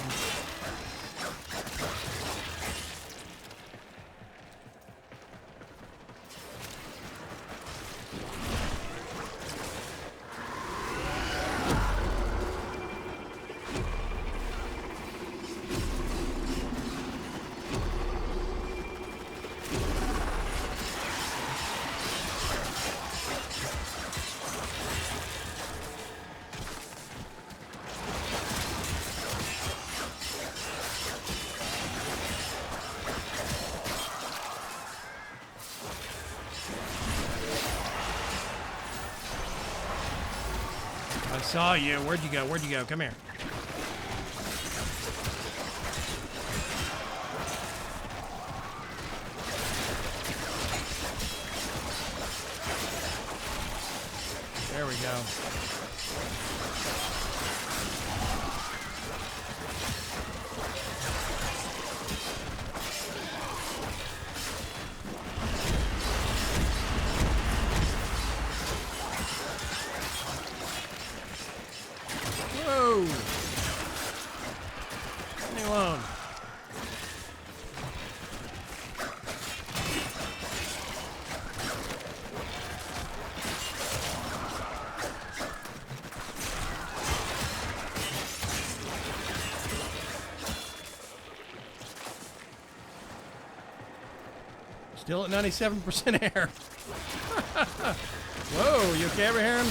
I saw you. Where'd you go? Where'd you go? Come here. There we go. Whoa! Leave me alone. Still at 97% air. Whoa, you okay over here?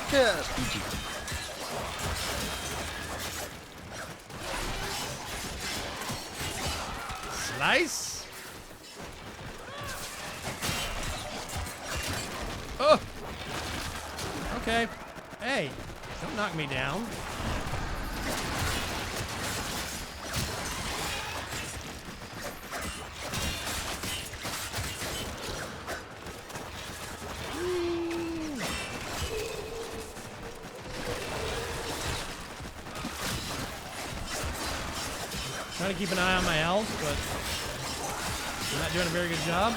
Yes, PG. Slice. Oh. Okay. Hey, don't knock me down. Trying to keep an eye on my health, but I'm not doing a very good job.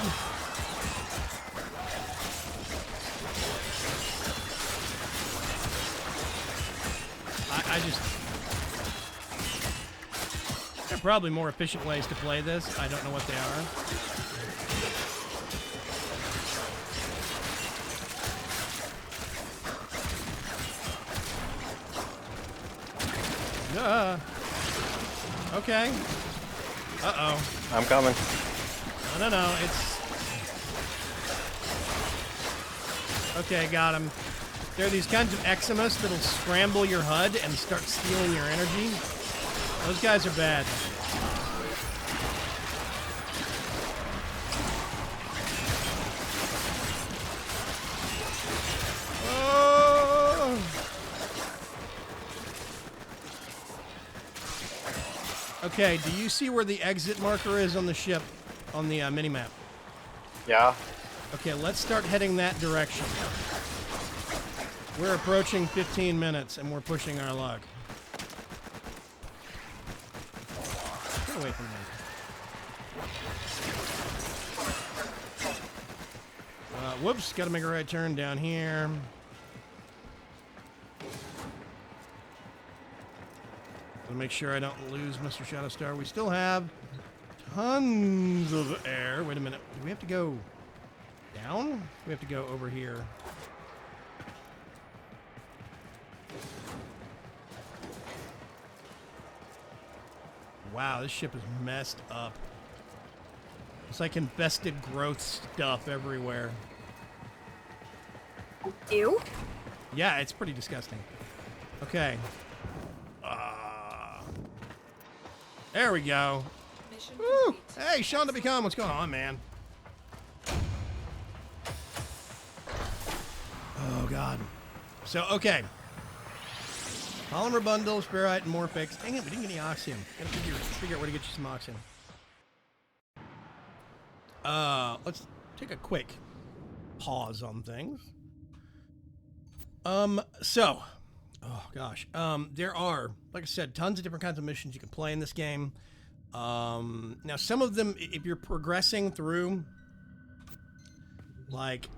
There are probably more efficient ways to play this. I don't know what they are. Okay. Uh-oh. I'm coming. No. It's... Okay, got him. There are these kinds of Eximus that'll scramble your HUD and start stealing your energy. Those guys are bad. Okay, do you see where the exit marker is on the ship, on the mini-map? Yeah. Okay, let's start heading that direction. We're approaching 15 minutes, and we're pushing our luck. Get away from me. Whoops, gotta make a right turn down here. To make sure I don't lose Mr. Shadowstar. We still have tons of air. Wait a minute. Do we have to go down? We have to go over here. Wow, this ship is messed up. It's like infested growth stuff everywhere. Ew. Yeah, it's pretty disgusting. Okay. There we go. Mission Woo! complete. Hey, Sean to become. What's going on, man? Oh, God. So, okay. Polymer bundle, Spirite, and Morphix. Dang it, we didn't get any oxygen. Gotta figure out where to get you some oxygen. Let's take a quick pause on things. Oh gosh. There are, like I said, tons of different kinds of missions you can play in this game. Now some of them, if you're progressing through, like,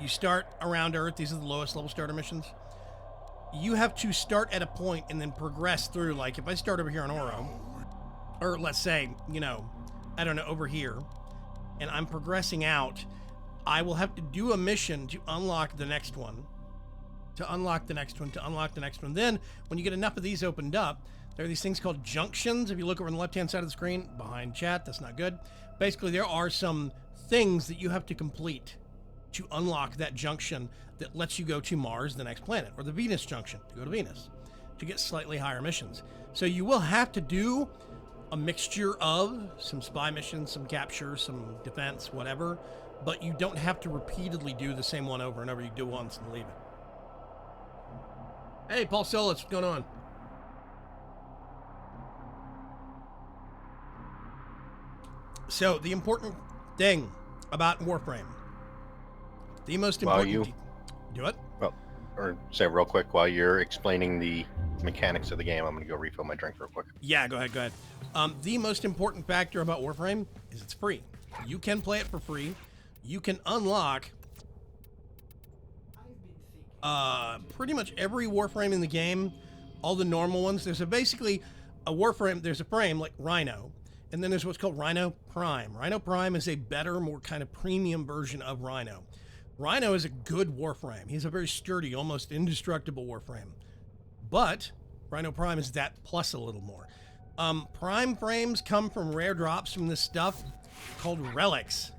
you start around Earth, these are the lowest level starter missions. You have to start at a point and then progress through, like, if I start over here on Oro, or let's say, you know, I don't know, over here, and I'm progressing out, I will have to do a mission to unlock the next one. To unlock the next one, to unlock the next one. Then, when you get enough of these opened up, there are these things called junctions. If you look over on the left-hand side of the screen, behind chat, that's not good. Basically, there are some things that you have to complete to unlock that junction that lets you go to Mars, the next planet, or the Venus junction, to go to Venus, to get slightly higher missions. So you will have to do a mixture of some spy missions, some capture, some defense, whatever, but you don't have to repeatedly do the same one over and over. You do once and leave it. Hey, Paul Solis, what's going on? So, the important thing about Warframe, the most important... Do it? Well, or say real quick, while you're explaining the mechanics of the game, I'm going to go refill my drink real quick. Yeah, go ahead. The most important factor about Warframe is it's free. You can play it for free. you can unlock pretty much every Warframe in the game, all the normal ones. There's basically a Warframe, there's a frame like Rhino, and then there's what's called Rhino Prime. Rhino Prime is a better, more kind of premium version of Rhino. Rhino is a good Warframe. He's a very sturdy, almost indestructible Warframe. But Rhino Prime is that plus a little more. Prime frames come from rare drops from this stuff called relics.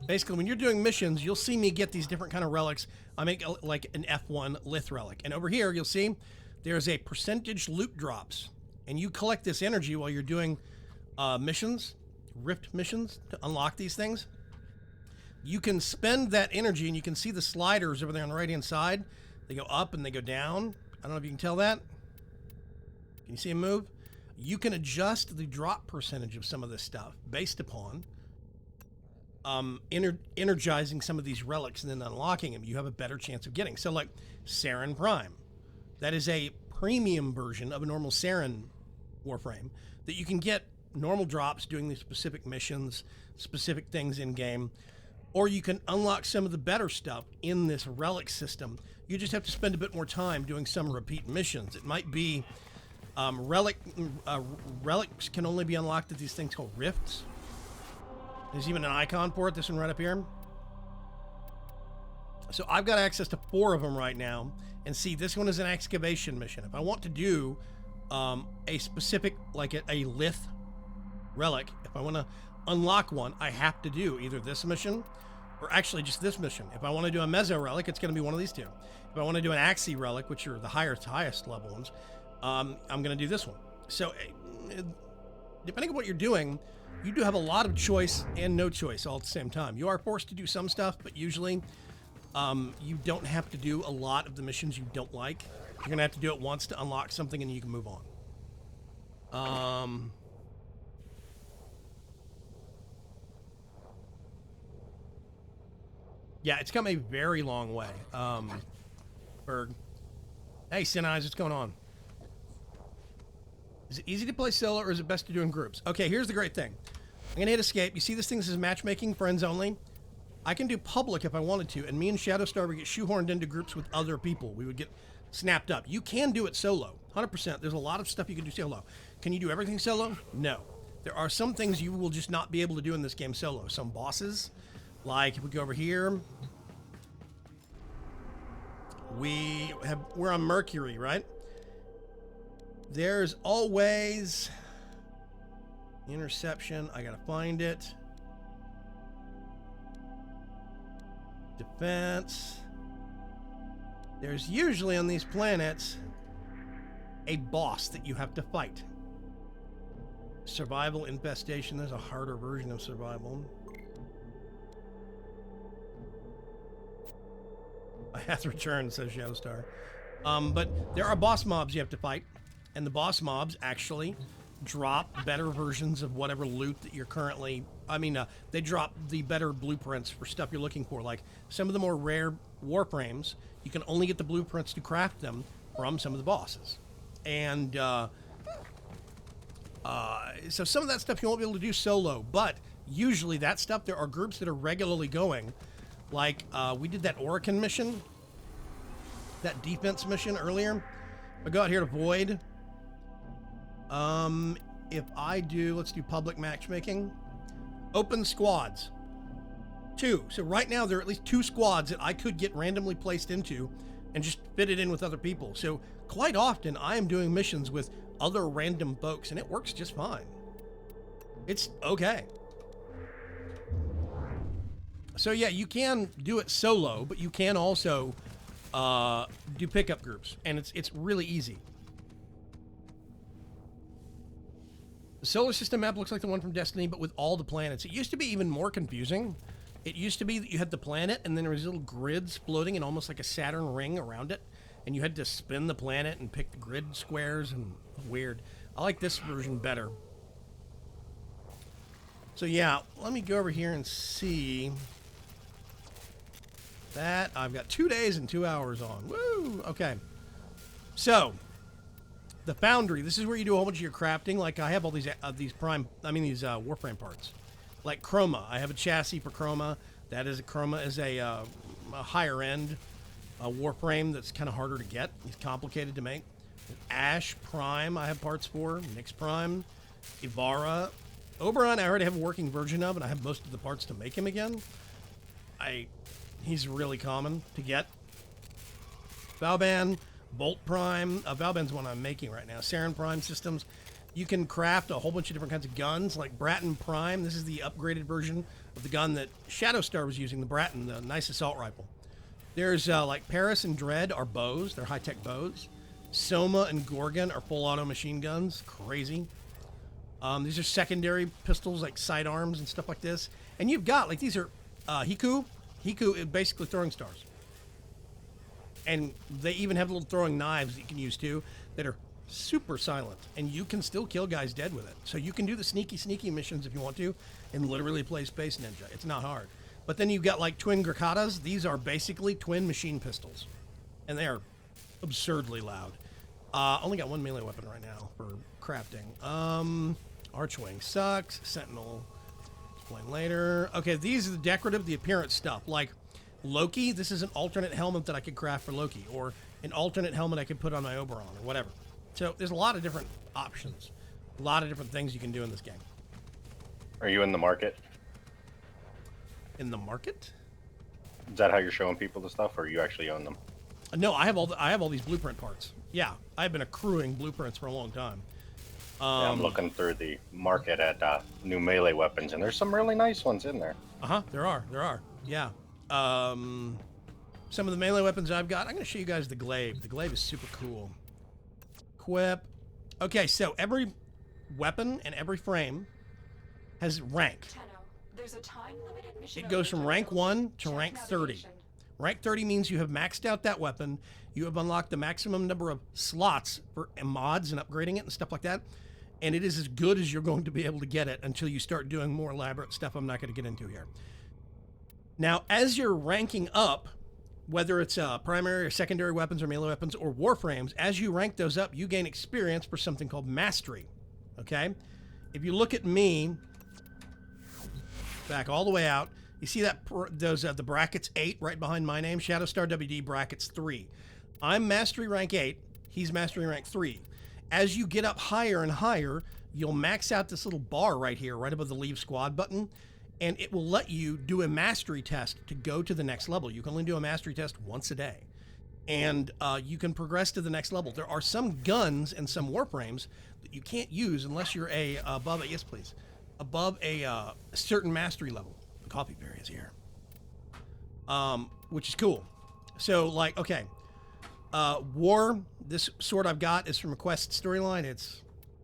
Basically, when you're doing missions, you'll see me get these different kind of relics. I make like an F1 Lith relic. And over here, you'll see there's a percentage loot drops. And you collect this energy while you're doing missions, rift missions, to unlock these things. You can spend that energy, and you can see the sliders over there on the right-hand side. They go up and they go down. I don't know if you can tell that. Can you see them move? You can adjust the drop percentage of some of this stuff based upon energizing some of these relics and then unlocking them. You have a better chance of getting. So like Saren Prime. That is a premium version of a normal Saren Warframe that you can get normal drops doing these specific missions, specific things in game, or you can unlock some of the better stuff in this relic system. You just have to spend a bit more time doing some repeat missions. It might be relics can only be unlocked at these things called rifts. There's even an icon for it, this one right up here. So I've got access to 4 of them right now. And see, this one is an excavation mission. If I want to do a specific, like a Lith relic, if I want to unlock one, I have to do either this mission or actually just this mission. If I want to do a Meso relic, it's going to be one of these two. If I want to do an Axie relic, which are the highest level ones, I'm going to do this one. So depending on what you're doing, you do have a lot of choice and no choice all at the same time. You are forced to do some stuff, but usually you don't have to do a lot of the missions you don't like. You're going to have to do it once to unlock something, and you can move on. Yeah, it's come a very long way. Berg. Hey, Sin Eyes, what's going on? Is it easy to play solo, or is it best to do in groups? Okay, here's the great thing. I'm going to hit escape. You see this thing says matchmaking, friends only? I can do public if I wanted to, and me and Shadowstar would get shoehorned into groups with other people. We would get snapped up. You can do it solo, 100%. There's a lot of stuff you can do solo. Can you do everything solo? No. There are some things you will just not be able to do in this game solo. Some bosses, like if we go over here, we're on Mercury, right? There's always interception. I gotta find it. Defense. There's usually on these planets a boss that you have to fight. Survival infestation. There's a harder version of survival. I have to return, says Shadowstar. But there are boss mobs you have to fight, and the boss mobs actually drop better versions of whatever loot that you're currently... they drop the better blueprints for stuff you're looking for. Like some of the more rare Warframes, you can only get the blueprints to craft them from some of the bosses. And so some of that stuff you won't be able to do solo, but usually that stuff, there are groups that are regularly going. Like, we did that Orican mission, that defense mission earlier. I go out here to Void. If I do, let's do public matchmaking. Open squads. 2. So right now there are at least 2 squads that I could get randomly placed into and just fit it in with other people. So quite often I am doing missions with other random folks, and it works just fine. It's okay. So yeah, you can do it solo, but you can also do pickup groups, and it's really easy. The solar system map looks like the one from Destiny, but with all the planets. It used to be even more confusing. It used to be that you had the planet, and then there was little grids floating in almost like a Saturn ring around it, and you had to spin the planet and pick the grid squares, and weird. I like this version better. So yeah, let me go over here and see that. I've got 2 days and 2 hours on. Woo! Okay. So, the Foundry, this is where you do a whole bunch of your crafting. Like, I have all these Warframe parts. Like Chroma. I have a chassis for Chroma. That is a Chroma is a higher end Warframe that's kind of harder to get. It's complicated to make. Ash Prime, I have parts for. Nyx Prime, Ivara, Oberon. I already have a working version of, and I have most of the parts to make him again. He's really common to get. Valban, Bolt Prime. Valban's one I'm making right now. Saren Prime systems. You can craft a whole bunch of different kinds of guns, like Bratton Prime. This is the upgraded version of the gun that Shadowstar was using, the Bratton, the nice assault rifle. There's like Paris and Dread are bows. They're high-tech bows. Soma and Gorgon are full auto machine guns. Crazy. These are secondary pistols, like sidearms and stuff like this. And you've got, like, these are Hiku. Hiku is basically throwing stars. And they even have little throwing knives that you can use, too, that are super silent. And you can still kill guys dead with it. So you can do the sneaky missions if you want to and literally play Space Ninja. It's not hard. But then you've got, like, twin Grakatas. These are basically twin machine pistols. And they are absurdly loud. Only got one melee weapon right now for crafting. Archwing sucks. Sentinel. Explain later. Okay, these are the decorative, the appearance stuff. Like Loki, this is an alternate helmet that I could craft for Loki, or an alternate helmet I could put on my Oberon, or whatever. So there's a lot of different options, a lot of different things you can do in this game. Are you in the market? In the market? Is that how you're showing people the stuff, or you actually own them? No, I have all these blueprint parts. Yeah, I've been accruing blueprints for a long time. Yeah, I'm looking through the market at new melee weapons, and there's some really nice ones in there. There are. Yeah. Some of the melee weapons I've got. I'm going to show you guys the glaive. The glaive is super cool. Equip. Okay, so every weapon and every frame has rank. There's a time-limited mission. It goes from rank 1 to rank 30. Navigation. Rank 30 means you have maxed out that weapon. You have unlocked the maximum number of slots for mods and upgrading it and stuff like that. And it is as good as you're going to be able to get it until you start doing more elaborate stuff I'm not going to get into here. Now, as you're ranking up, whether it's primary or secondary weapons or melee weapons or warframes, as you rank those up, you gain experience for something called mastery. Okay? If you look at me, back all the way out, you see that those the brackets 8 right behind my name, Shadowstar WD brackets 3. I'm mastery rank 8, he's mastery rank 3. As you get up higher and higher, you'll max out this little bar right here, right above the leave squad button, and it will let you do a mastery test to go to the next level. You can only do a mastery test once a day, and you can progress to the next level. There are some guns and some warframes that you can't use unless you're above a certain mastery level. The coffee berry is here, which is cool. So, like, okay, this sword I've got is from a quest storyline. It's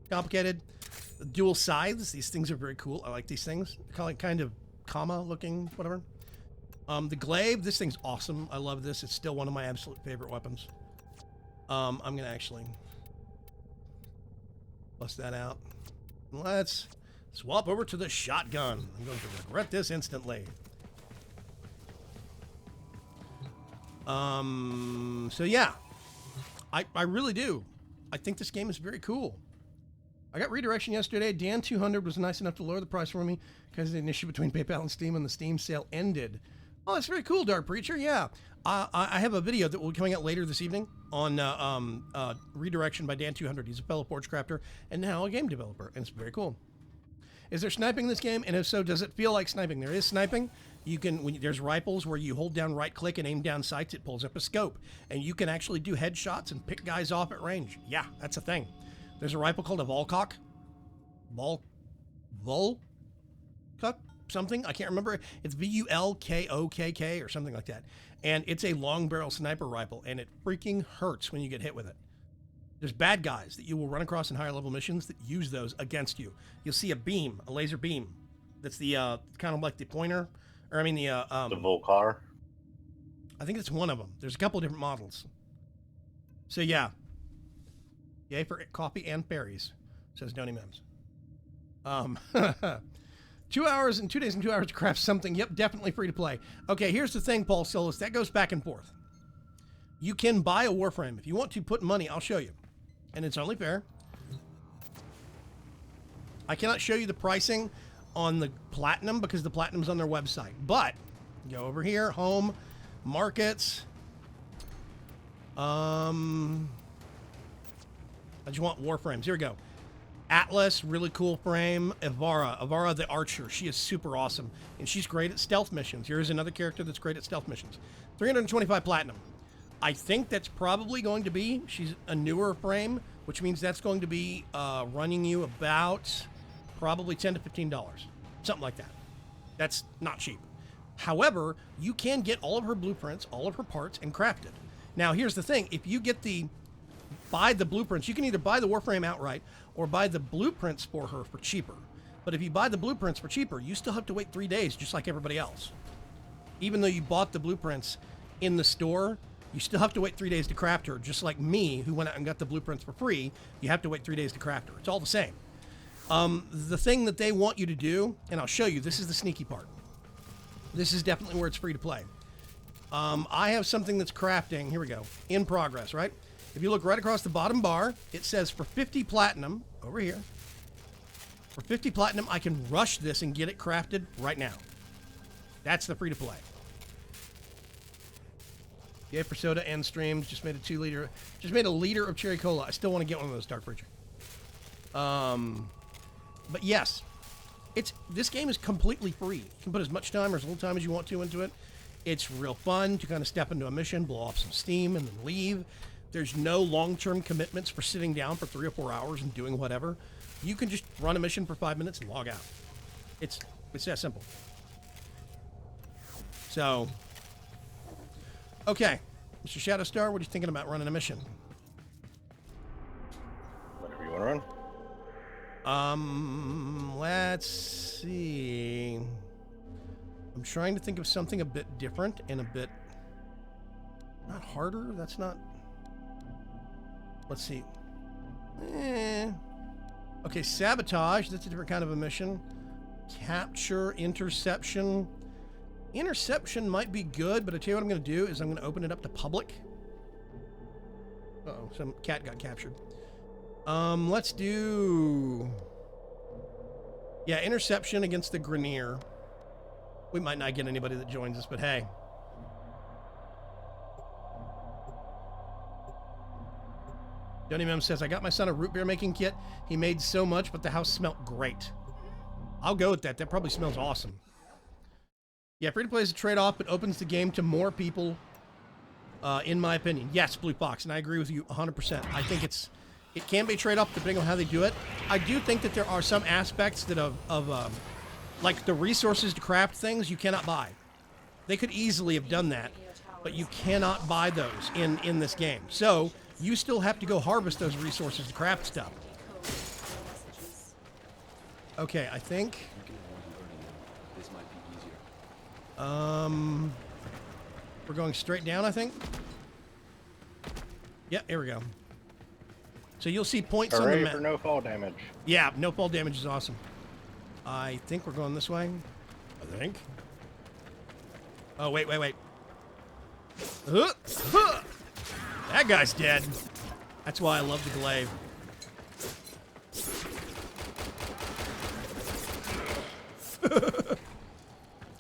complicated. Dual scythes, these things are very cool. I like these things. Kind of comma looking, whatever. The glaive, this thing's awesome. I love this. It's still one of my absolute favorite weapons. I'm going to actually bust that out. Let's swap over to the shotgun. I'm going to regret this instantly. So yeah, I really do. I think this game is very cool. I got redirection yesterday. Dan200 was nice enough to lower the price for me because of an issue between PayPal and Steam, and the Steam sale ended. Oh, that's very cool, Dark Preacher. Yeah. I have a video that will be coming out later this evening on redirection by Dan200. He's a fellow Forge crafter and now a game developer, and it's very cool. Is there sniping in this game? And if so, does it feel like sniping? There is sniping. You can, there's rifles where you hold down right click and aim down sights. It pulls up a scope, and you can actually do headshots and pick guys off at range. Yeah, that's a thing. There's a rifle called a Volkok. Volkok? Something? I can't remember. It's VULKOKK or something like that. And it's a long barrel sniper rifle, and it freaking hurts when you get hit with it. There's bad guys that you will run across in higher level missions that use those against you. You'll see a beam, a laser beam. That's the kind of like the pointer, or I mean the Volkar. I think it's one of them. There's a couple different models. So yeah. Yay for coffee and berries, says Donny Mims. 2 hours and 2 days and 2 hours to craft something. Yep, definitely free to play. Okay, here's the thing, Paul Solis. That goes back and forth. You can buy a Warframe. If you want to put money, I'll show you. And it's only fair. I cannot show you the pricing on the Platinum because the Platinum's on their website. But Go over here, home, markets. I just want Warframes. Here we go. Atlas, really cool frame. Ivara the Archer. She is super awesome. And she's great at stealth missions. Here's another character that's great at stealth missions. 325 platinum. I think that's probably going to be, she's a newer frame, which means that's going to be running you about probably $10 to $15. Something like that. That's not cheap. However, you can get all of her blueprints, all of her parts, and craft it. Now, here's the thing. If you get buy the blueprints, you can either buy the Warframe outright or buy the blueprints for her for cheaper. But if you buy the blueprints for cheaper, you still have to wait 3 days, just like everybody else. Even though you bought the blueprints in the store, you still have to wait 3 days to craft her, just like me, who went out and got the blueprints for free. You have to wait 3 days to craft her. It's all the same. The thing that they want you to do, and I'll show you, this is the sneaky part. This is definitely where it's free to play. I have something that's crafting. Here we go. In progress, right? If you look right across the bottom bar, it says for 50 platinum, over here. For 50 platinum, I can rush this and get it crafted right now. That's the free to play. Yay for soda and streams. Just made a 2-liter. Just made a liter of cherry cola. I still want to get one of those, Dark Preacher. But yes, this game is completely free. You can put as much time or as little time as you want to into it. It's real fun to kind of step into a mission, blow off some steam, and then leave. There's no long-term commitments for sitting down for 3 or 4 hours and doing whatever. You can just run a mission for 5 minutes and log out. It's that simple. So, okay, Mr. Shadowstar, what are you thinking about running a mission? Whatever you want to run. Let's see. I'm trying to think of something a bit different and a bit not harder. That's not. Let's see. Okay, sabotage. That's a different kind of a mission. Capture, interception. Interception might be good, but I tell you what I'm going to do is I'm going to open it up to public. Uh-oh, some cat got captured. Let's do... Yeah, interception against the Grenier. We might not get anybody that joins us, but hey. Donny Mem says, I got my son a root beer making kit. He made so much, but the house smelled great. I'll go with that. That probably smells awesome. Yeah, free-to-play is a trade-off, but opens the game to more people, in my opinion. Yes, Blue Fox, and I agree with you 100%. I think it can be a trade-off depending on how they do it. I do think that there are some aspects that like the resources to craft things you cannot buy. They could easily have done that, but you cannot buy those in this game. So you still have to go harvest those resources to craft stuff. Okay, I think... we're going straight down, I think. Yeah, here we go. So you'll see points on the map. For no fall damage. Yeah, no fall damage is awesome. I think we're going this way. I think. Oh, wait. That guy's dead. That's why I love the glaive.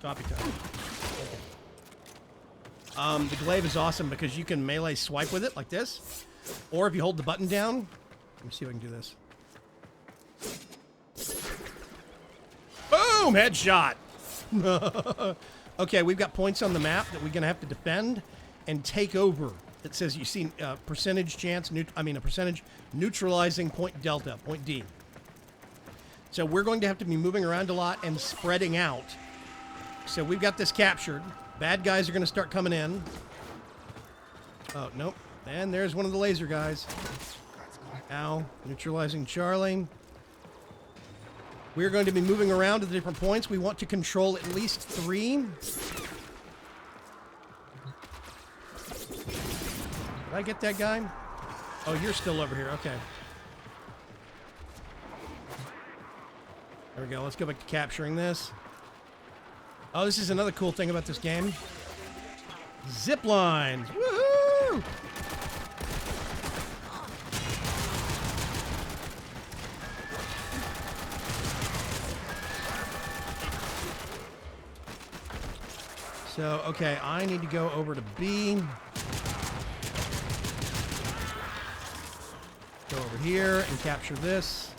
Copy time. Okay. The glaive is awesome because you can melee swipe with it like this. Or if you hold the button down. Let me see if I can do this. Boom! Headshot! Okay, we've got points on the map that we're going to have to defend and take over. It says you see percentage chance, a percentage neutralizing point delta, point D. So we're going to have to be moving around a lot and spreading out. So we've got this captured. Bad guys are going to start coming in. Oh, nope. And there's one of the laser guys. Ow. Neutralizing Charlie. We're going to be moving around to the different points. We want to control at least 3. Did I get that guy? Oh, you're still over here. Okay. There we go. Let's go back to capturing this. Oh, this is another cool thing about this game. Zip lines. Woohoo! So, okay, I need to go over to B. Go over here and capture this.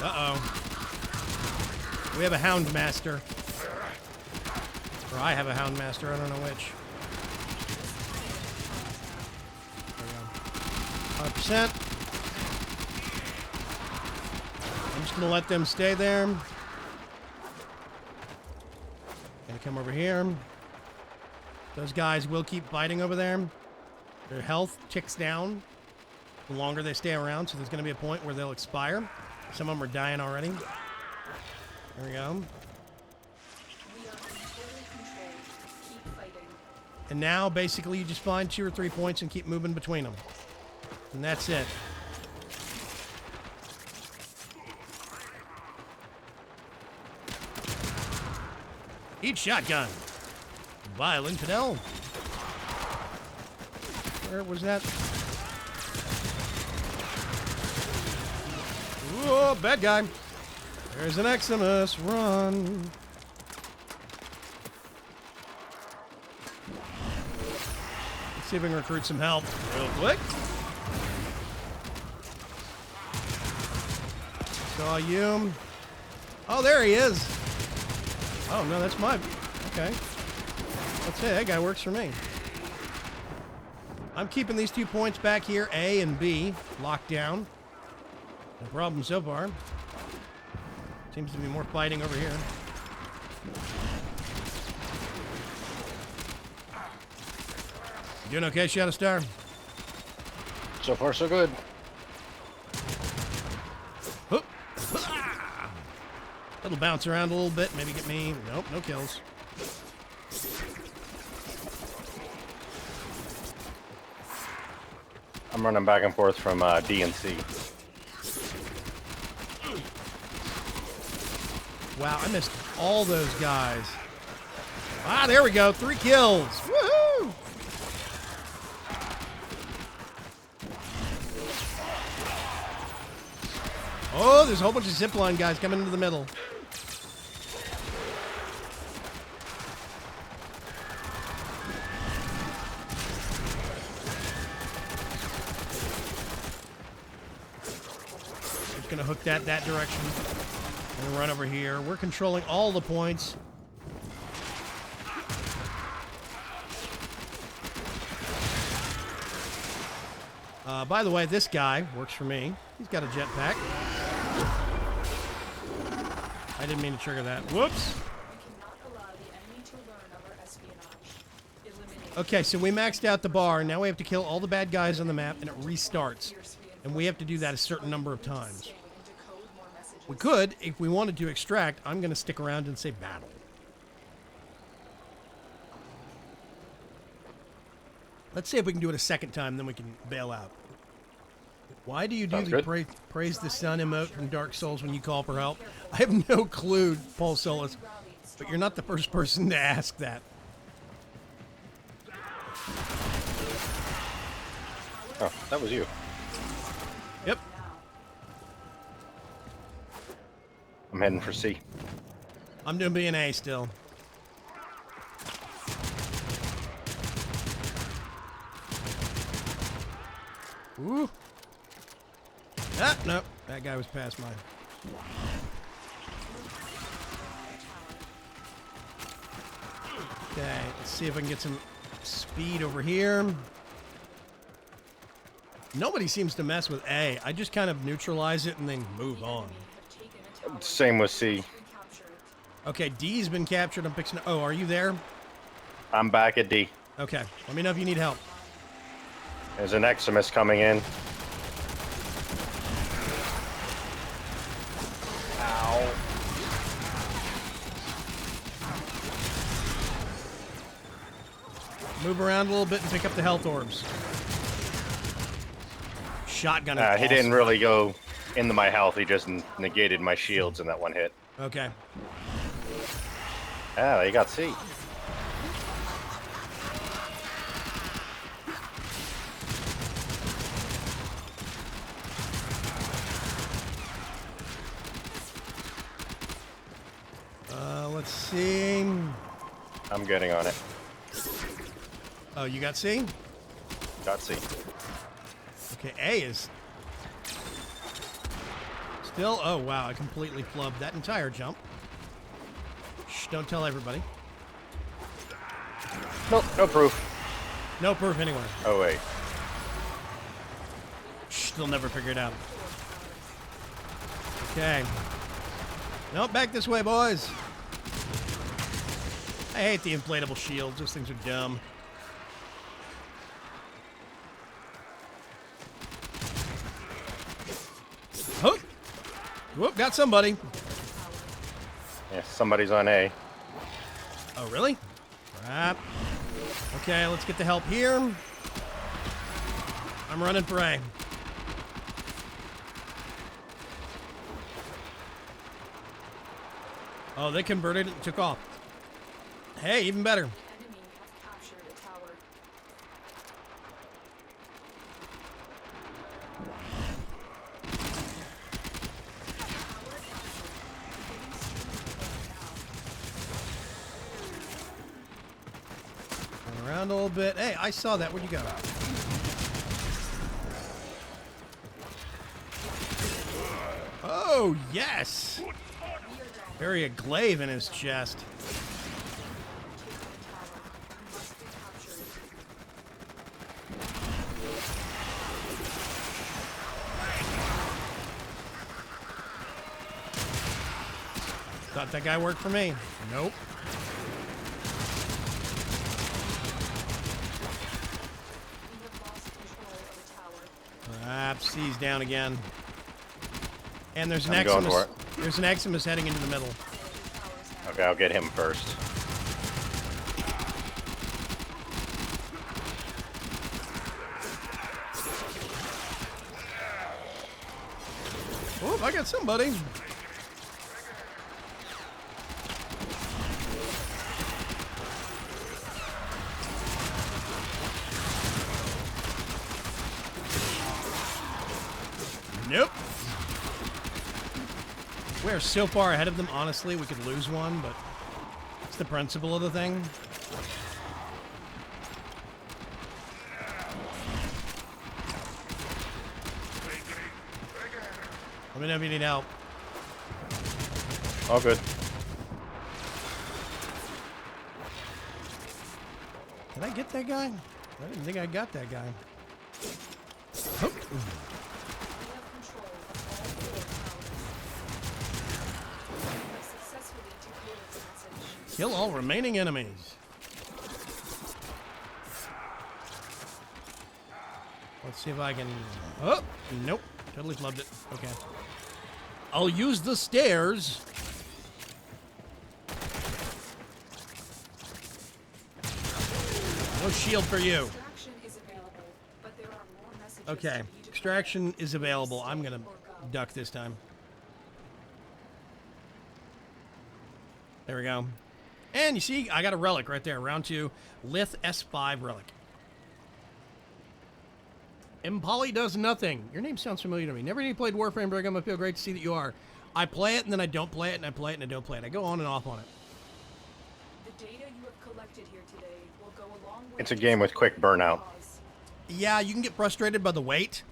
Uh-oh. We have a Hound Master. Or I have a Hound Master, I don't know which. There we go. 5%. I'm just gonna let them stay there. Gonna come over here. Those guys will keep fighting over there. Their health ticks down the longer they stay around, so there's gonna be a point where they'll expire. Some of them are dying already. There we go. And now, basically, you just find 2 or 3 points and keep moving between them. And that's it. Eat shotgun. Vile infidel. Where was that? Whoa, bad guy. There's an Eximus. Run. Let's see if we can recruit some help real quick. Saw you. Oh, there he is. Oh, no, that's my... Okay. Let's say that guy works for me. I'm keeping these 2 points back here, A and B, locked down. No problem so far. Seems to be more fighting over here. You doing okay, Shadowstar? So far, so good. Hoop. It'll bounce around a little bit, maybe get me. Nope, no kills. I'm running back and forth from D and C. Wow, I missed all those guys. Ah, there we go. 3 kills. Woohoo! Oh, there's a whole bunch of zipline guys coming into the middle. Just gonna hook that direction. And run over here. We're controlling all the points. By the way, this guy works for me. He's got a jetpack. I didn't mean to trigger that. Whoops. Okay, so we maxed out the bar. Now we have to kill all the bad guys on the map, and it restarts. And we have to do that a certain number of times. We could, if we wanted to extract. I'm going to stick around and say battle. Let's see if we can do it a second time, then we can bail out. Why do you do Sounds the good. praise the sun emote from Dark Souls when you call for help? I have no clue, Paul Solis, but you're not the first person to ask that. Oh, that was you. Yep. I'm heading for C. I'm doing B and A still. Ooh. Ah, nope. That guy was past mine. Okay, let's see if I can get some speed over here. Nobody seems to mess with A. I just kind of neutralize it and then move on. Same with C. Okay, D's been captured. I'm fixing. Oh, are you there? I'm back at D. Okay, let me know if you need help. There's an Eximus coming in. Ow. Move around a little bit and pick up the health orbs. Shotgun. He didn't really go into my health. He just negated my shields in that one hit. Okay. Ah, you got C. Let's see. I'm getting on it. Oh, you got C? Got C. Okay, A is still. Oh, wow. I completely flubbed that entire jump. Shh, don't tell everybody. Nope, no proof. No proof anywhere. Oh, wait. Shh, they'll never figure it out. Okay. Nope, back this way, boys. I hate the inflatable shields. Those things are dumb. Oh! Whoop, got somebody. Yeah, somebody's on A. Oh, really? Crap. Okay, let's get the help here. I'm running for A. Oh, they converted it and took off. Hey, even better. The enemy has captured a tower. Turn around a little bit. Hey, I saw that. Where'd you go? Oh, yes. Very a glaive in his chest. Thought that guy worked for me. Nope. We have lost control of the tower. Perhaps he's down again. And there's an I'm going Eximus. for it. There's an Eximus heading into the middle. Okay, I'll get him first. Oh, I got somebody. Nope. We're so far ahead of them, honestly, we could lose one, but it's the principle of the thing. Let me know if you need help. All good. Did I get that guy? I didn't think I got that guy. Oh. We have control of all 4 towers. We have successfully decoded the message. Kill all remaining enemies. Let's see if I can... Oh! Nope. Totally flubbed it. Okay. I'll use the stairs. No shield for you. Extraction is available, but there are more messages. Okay. for you to Extraction is available. I'm gonna duck this time. There we go. And you see, I got a relic right there. Round 2. Lith S5 relic. Impali does nothing. Your name sounds familiar to me. Never even played Warframe, Brigham. I feel great to see that you are. I play it, and then I don't play it, and I play it, and I don't play it. I go on and off on it. The data you have collected here today will go a long way. It's a to game with quick supporting the burnout. cause. Yeah, you can get frustrated by the wait,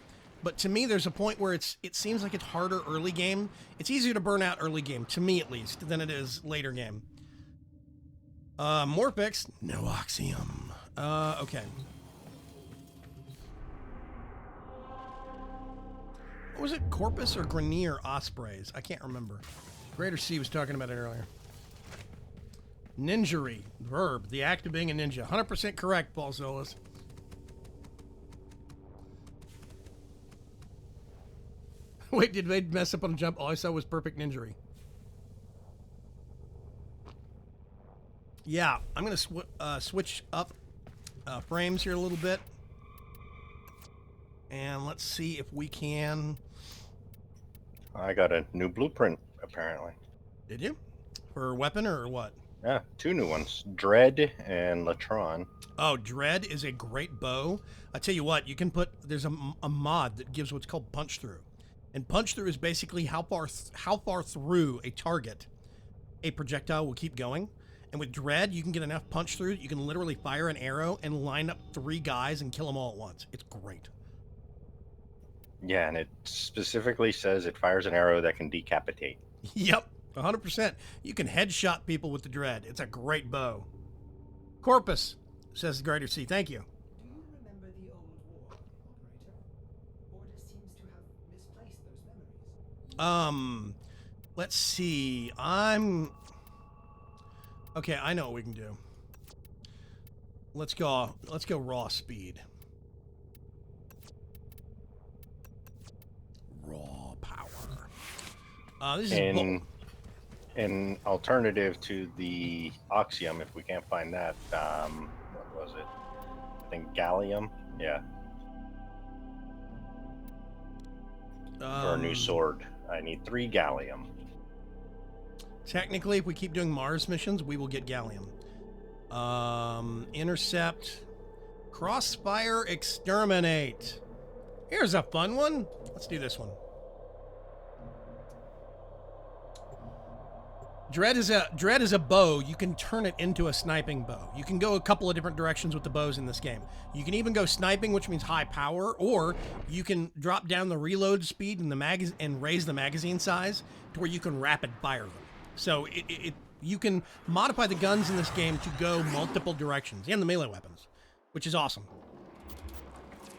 but to me, there's a point where it seems like it's harder early game. It's easier to burn out early game, to me at least, than it is later game. Morphix, no Oxium. Okay. What was it, Corpus or Grenier Ospreys? I can't remember. Greater C was talking about it earlier. Ninjery, verb, the act of being a ninja. 100% correct, Paul Solis. Wait, did they mess up on a jump? All I saw was perfect ninjery. Yeah, I'm going to switch up frames here a little bit. And let's see if we can... I got a new blueprint, apparently. Did you? For a weapon or what? Yeah, 2 new ones. Dread and Latron. Oh, Dread is a great bow. I tell you what, you can put... There's a mod that gives what's called punch through. And punch through is basically how far through a target a projectile will keep going. And with Dread, you can get enough punch through that you can literally fire an arrow and line up 3 guys and kill them all at once. It's great. Yeah, and it specifically says it fires an arrow that can decapitate. Yep, 100%. You can headshot people with the Dread. It's a great bow. Corpus, says the Greater Sea. Thank you. Do you remember the old war, Operator? Order seems to have misplaced those memories. Let's see. Okay, I know what we can do. Let's go raw speed. Raw power. This is an alternative to the Oxium, if we can't find that. What was it? I think Gallium. Yeah. For a new sword, I need 3 Gallium. Technically, if we keep doing Mars missions, we will get Gallium. Intercept. Crossfire Exterminate. Here's a fun one. Let's do this one. Dread is a bow. You can turn it into a sniping bow. You can go a couple of different directions with the bows in this game. You can even go sniping, which means high power, or you can drop down the reload speed and raise the magazine size to where you can rapid fire them. So you can modify the guns in this game to go multiple directions, and the melee weapons, which is awesome.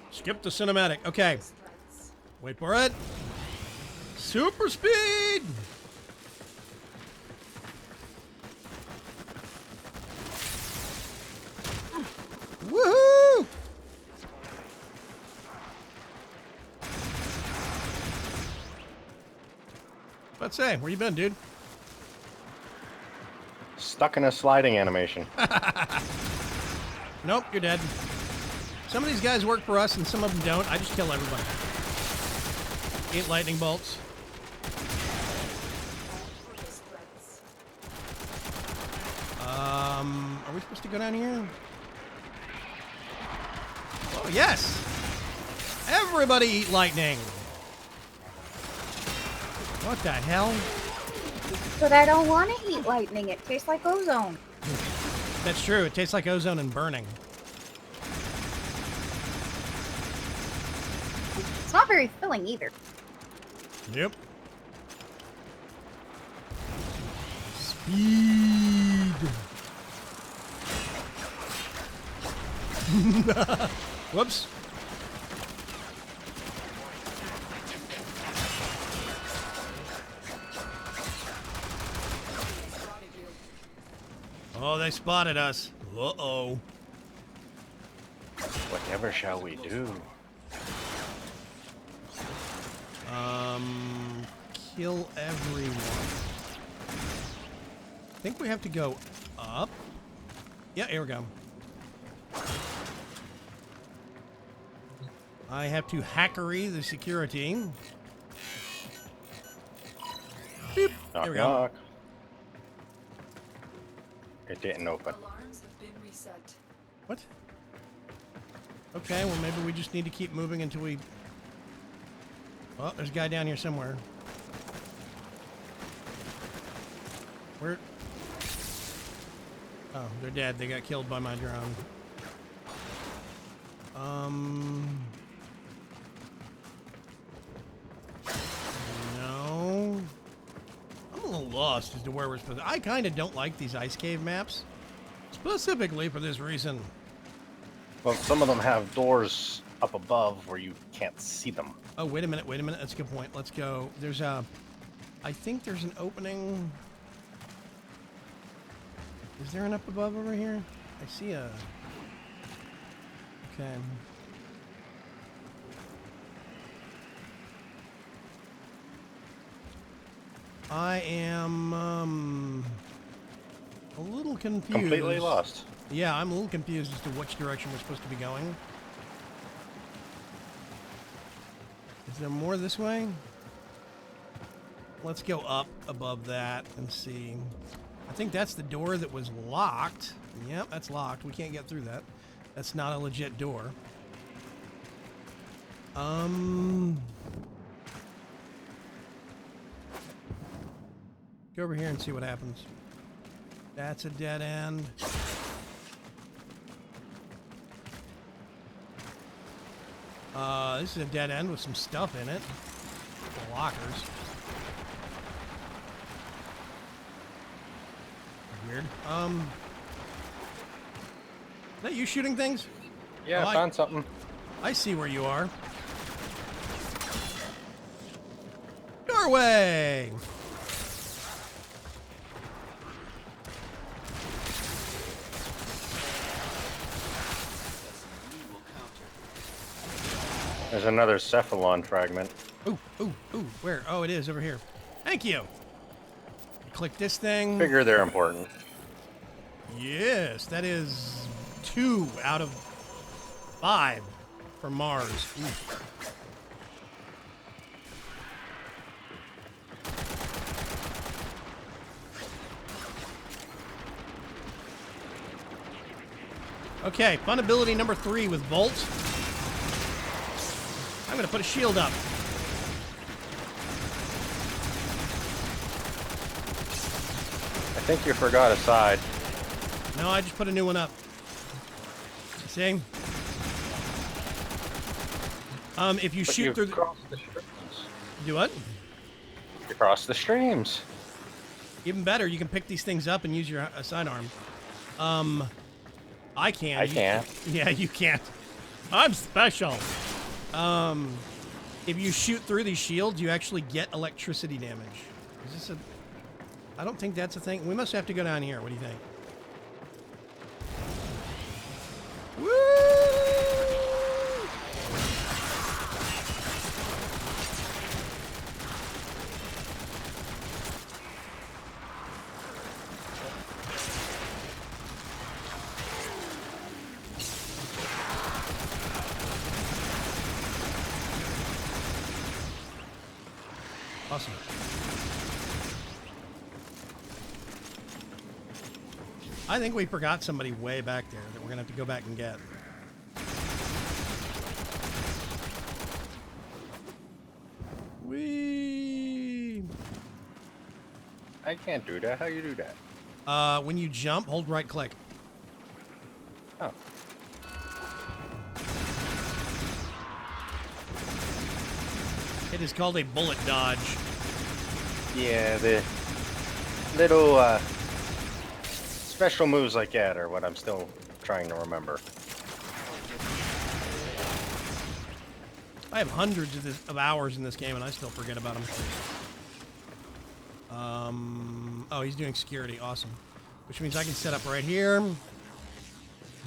Skip the cinematic. Okay. Wait for it. Super speed! Woohoo! Let's say, where you been, dude? Stuck in a sliding animation. Nope, you're dead. Some of these guys work for us and some of them don't. I just kill everybody. 8 lightning bolts. Are we supposed to go down here? Oh, yes! Everybody eat lightning! What the hell? But I don't want to eat lightning. It tastes like ozone. That's true. It tastes like ozone and burning. It's not very filling either. Yep. Speed. Whoops. Oh, they spotted us. Uh-oh. Whatever shall we do? Kill everyone. I think we have to go up. Yeah, here we go. I have to hackery the security. Beep. Knock, There we go. knock. It didn't open. Alarms have been reset. What? Okay, well maybe we just need to keep moving until we... Oh, there's a guy down here somewhere. Where? Oh, they're dead. They got killed by my drone. No. I'm a little lost as to where we're supposed to... I kind of don't like these ice cave maps. Specifically for this reason. Well, some of them have doors up above where you can't see them. Oh, wait a minute. That's a good point. Let's go. There's a... I think there's an opening... Is there an up above over here? I see a... Okay. I am, a little confused. Completely lost. Yeah, I'm a little confused as to which direction we're supposed to be going. Is there more this way? Let's go up above that and see. I think that's the door that was locked. Yep, that's locked. We can't get through that. That's not a legit door. Go over here and see what happens. That's a dead end. This is a dead end with some stuff in it. The lockers. Weird. Is that you shooting things? Yeah, Oh, I found something. I see where you are. Doorway! There's another cephalon fragment. Ooh, ooh, ooh. Where? Oh, it is over here. Thank you. Click this thing. Figure they're important. Yes, that is 2 out of 5 for Mars. Ooh. Okay, fun ability number 3 with Volt. I'm gonna put a shield up. I think you forgot a side. No, I just put a new one up. See? If you But shoot you through the... crossed the streams. Do what? You crossed the streams. Even better, you can pick these things up and use your sidearm. I can. I can't. Yeah, you can't. I'm special. If you shoot through these shields, you actually get electricity damage. Is this a... I don't think that's a thing. We must have to go down here. What do you think? Woo! Awesome. I think we forgot somebody way back there that we're gonna have to go back and get. Whee! I can't do that. How you do that? When you jump, hold right click. Oh. It is called a bullet dodge. Yeah, the little special moves like that are what I'm still trying to remember. I have hundreds of hours in this game and I still forget about them. Oh, he's doing security. Awesome. Which means I can set up right here and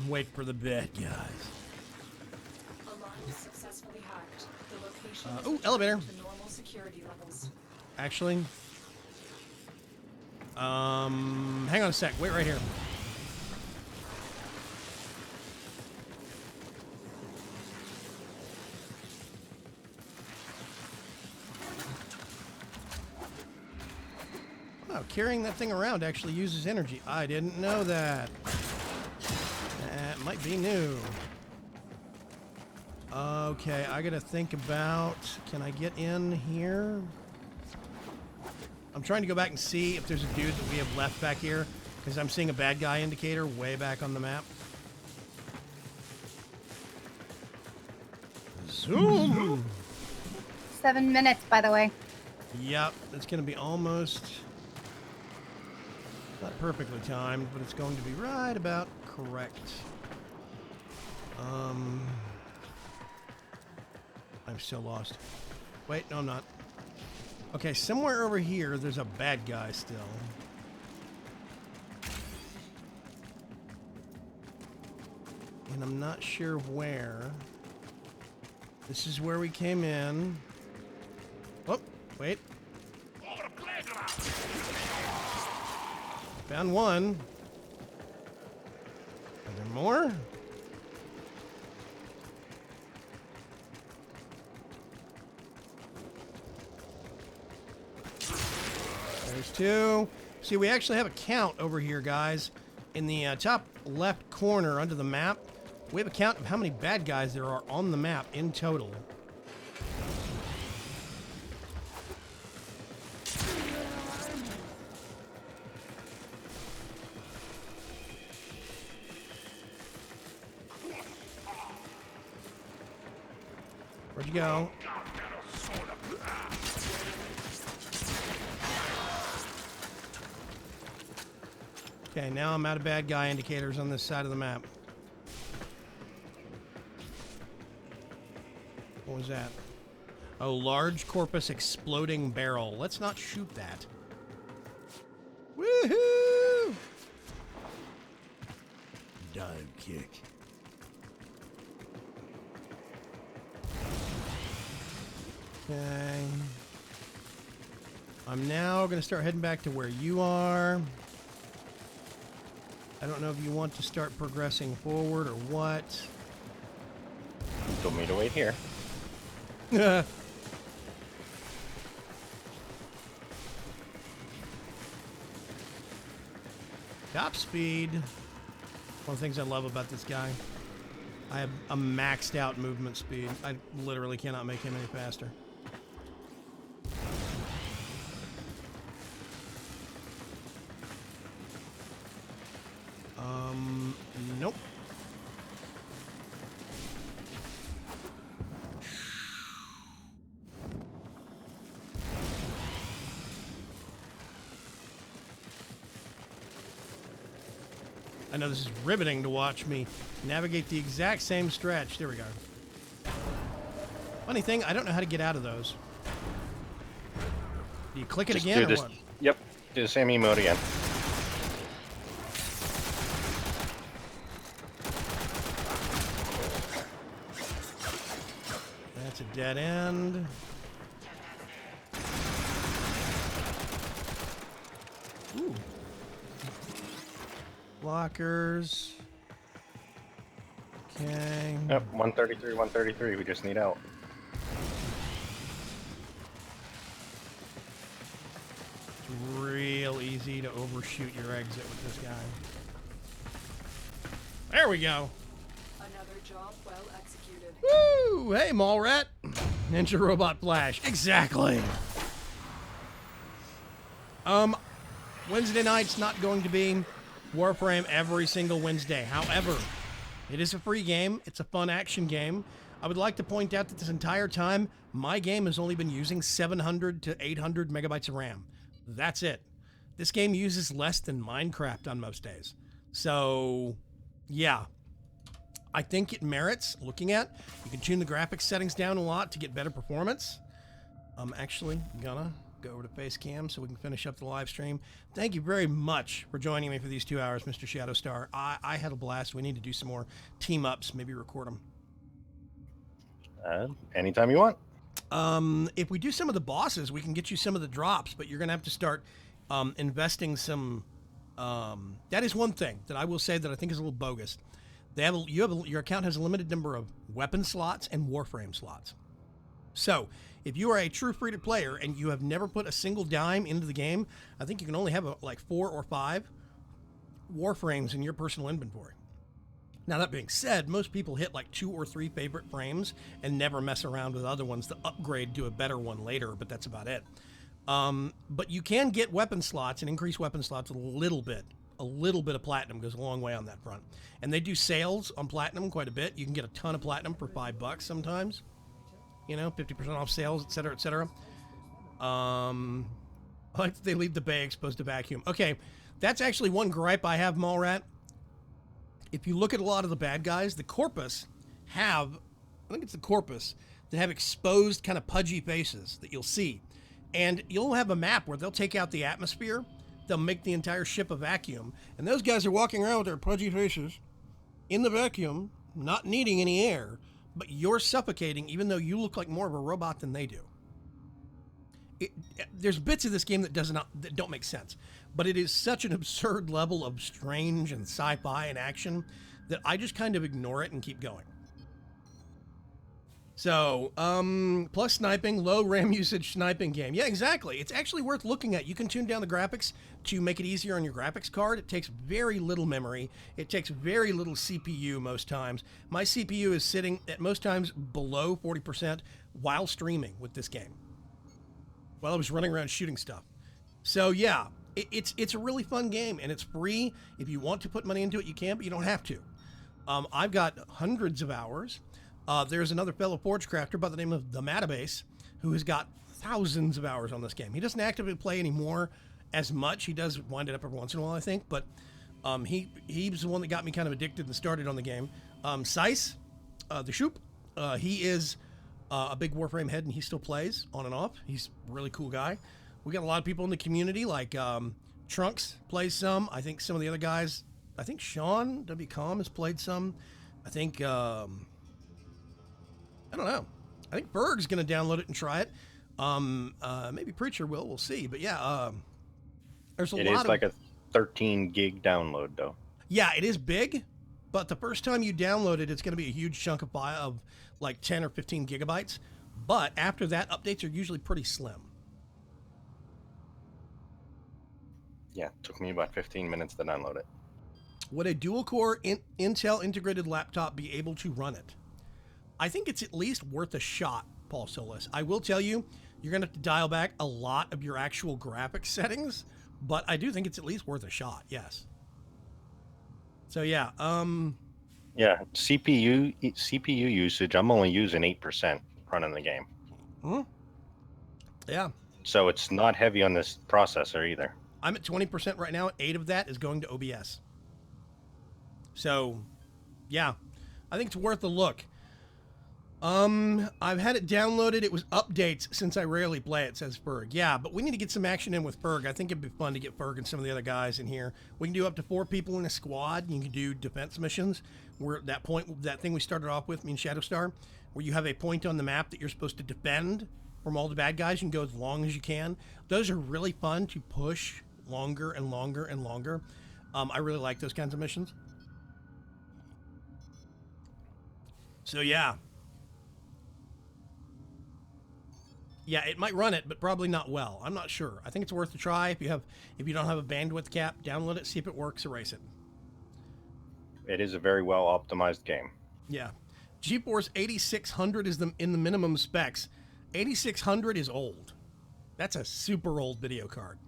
wait for the bad guys. Alarm is successfully hacked. The location is Ooh, returned elevator. to normal security levels. Actually, hang on a sec. Wait right here. Wow, carrying that thing around actually uses energy. I didn't know that. That might be new. Okay, I gotta think about, can I get in here? I'm trying to go back and see if there's a dude that we have left back here, because I'm seeing a bad guy indicator way back on the map. Zoom! 7 minutes, by the way. Yep, it's gonna be almost, not perfectly timed, but it's going to be right about correct. I'm still lost. Wait, no, I'm not. Okay, somewhere over here, there's a bad guy still. And I'm not sure where. This is where we came in. Oh, wait. Found one. Are there more? There's 2. See, we actually have a count over here, guys. In the top left corner under the map, we have a count of how many bad guys there are on the map in total. Where'd you go? Okay, now I'm out of bad guy indicators on this side of the map. What was that? Oh, large corpus exploding barrel. Let's not shoot that. Woohoo! Dive kick. Okay. I'm now going to start heading back to where you are. I don't know if you want to start progressing forward or what. You told me to wait here. Top speed. One of the things I love about this guy. I have a maxed out movement speed. I literally cannot make him any faster. Nope. I know this is riveting to watch me navigate the exact same stretch. There we go. Funny thing, I don't know how to get out of those. Do you click it Just again do or this. what? Yep. Do the same emote again. That's a dead end. Ooh. Blockers. Okay. Yep. 133, 133. We just need out. It's real easy to overshoot your exit with this guy. There we go. Another job well executed. Woo! Hey, mall rat. Ninja robot flash. Exactly. Wednesday night's not going to be Warframe every single Wednesday. However, it is a free game. It's a fun action game. I would like to point out that this entire time, my game has only been using 700 to 800 megabytes of RAM. That's it. This game uses less than Minecraft on most days. So, yeah. I think it merits looking at. You can tune the graphics settings down a lot to get better performance. I'm actually gonna go over to Facecam so we can finish up the live stream. Thank you very much for joining me for these 2 hours, Mr. Shadowstar. I had a blast. We need to do some more team ups, maybe record them. Anytime you want. If we do some of the bosses, we can get you some of the drops, but you're gonna have to start investing some. That is one thing that I will say that I think is a little bogus. Your account has a limited number of weapon slots and Warframe slots. So, if you are a true free-to player and you have never put a single dime into the game, I think you can only have like 4 or 5 Warframes in your personal inventory. Now, that being said, most people hit like 2 or 3 favorite frames and never mess around with other ones to upgrade to a better one later, but that's about it. But you can get weapon slots and increase weapon slots a little bit. A little bit of platinum goes a long way on that front. And they do sales on platinum quite a bit. You can get a ton of platinum for $5 sometimes. You know, 50% off sales, et cetera, et cetera. I like that they leave the bay exposed to vacuum. Okay, that's actually one gripe I have, Mallrat. If you look at a lot of the bad guys, the Corpus have, I think it's the Corpus, that have exposed kind of pudgy faces that you'll see. And you'll have a map where they'll take out the atmosphere, they'll make the entire ship a vacuum, and those guys are walking around with their pudgy faces in the vacuum, not needing any air, but you're suffocating even though you look like more of a robot than they do. There's bits of this game that don't make sense, but it is such an absurd level of strange and sci-fi and action that I just kind of ignore it and keep going. So, plus sniping, low RAM usage sniping game. Yeah, exactly. It's actually worth looking at. You can tune down the graphics to make it easier on your graphics card. It takes very little memory. It takes very little CPU most times. My CPU is sitting at most times below 40% while streaming with this game, while I was running around shooting stuff. So yeah, it's a really fun game, and it's free. If you want to put money into it, you can, but you don't have to. I've got hundreds of hours. There's another fellow Forge crafter by the name of the Matabase who has got thousands of hours on this game. He doesn't actively play anymore as much. He does wind it up every once in a while, I think, but he was the one that got me kind of addicted and started on the game. Sice, the Shoop, he is a big Warframe head, and he still plays on and off. He's a really cool guy. We got a lot of people in the community, like Trunks plays some. I think some of the other guys, I think Sean WCOM has played some. I think, I don't know. I think Berg's going to download it and try it. Maybe Preacher will. We'll see. But yeah, there's a lot of... It is like a 13 gig download, though. Yeah, it is big, but the first time you download it, it's going to be a huge chunk of like 10 or 15 gigabytes. But after that, updates are usually pretty slim. Yeah, it took me about 15 minutes to download it. Would a dual-core Intel integrated laptop be able to run it? I think it's at least worth a shot, Paul Solis. I will tell you, you're going to have to dial back a lot of your actual graphics settings, but I do think it's at least worth a shot, yes. So yeah, yeah, CPU usage, I'm only using 8% running the game. Hmm? Yeah. So it's not heavy on this processor either. I'm at 20% right now. 8 of that is going to OBS. So, yeah, I think it's worth a look. I've had it downloaded. It was updates since I rarely play it, says Ferg. Yeah, but we need to get some action in with Ferg. I think it'd be fun to get Ferg and some of the other guys in here. We can do up to 4 people in a squad. You can do defense missions. We're at that point, that thing we started off with, me and Shadowstar, where you have a point on the map that you're supposed to defend from all the bad guys. You can go as long as you can. Those are really fun to push longer and longer and longer. I really like those kinds of missions. So yeah. Yeah, it might run it, but probably not well. I'm not sure. I think it's worth a try. If you don't have a bandwidth cap, download it, see if it works, erase it. It is a very well optimized game. Yeah. GeForce 8600 is in the minimum specs. 8600 is old. That's a super old video card.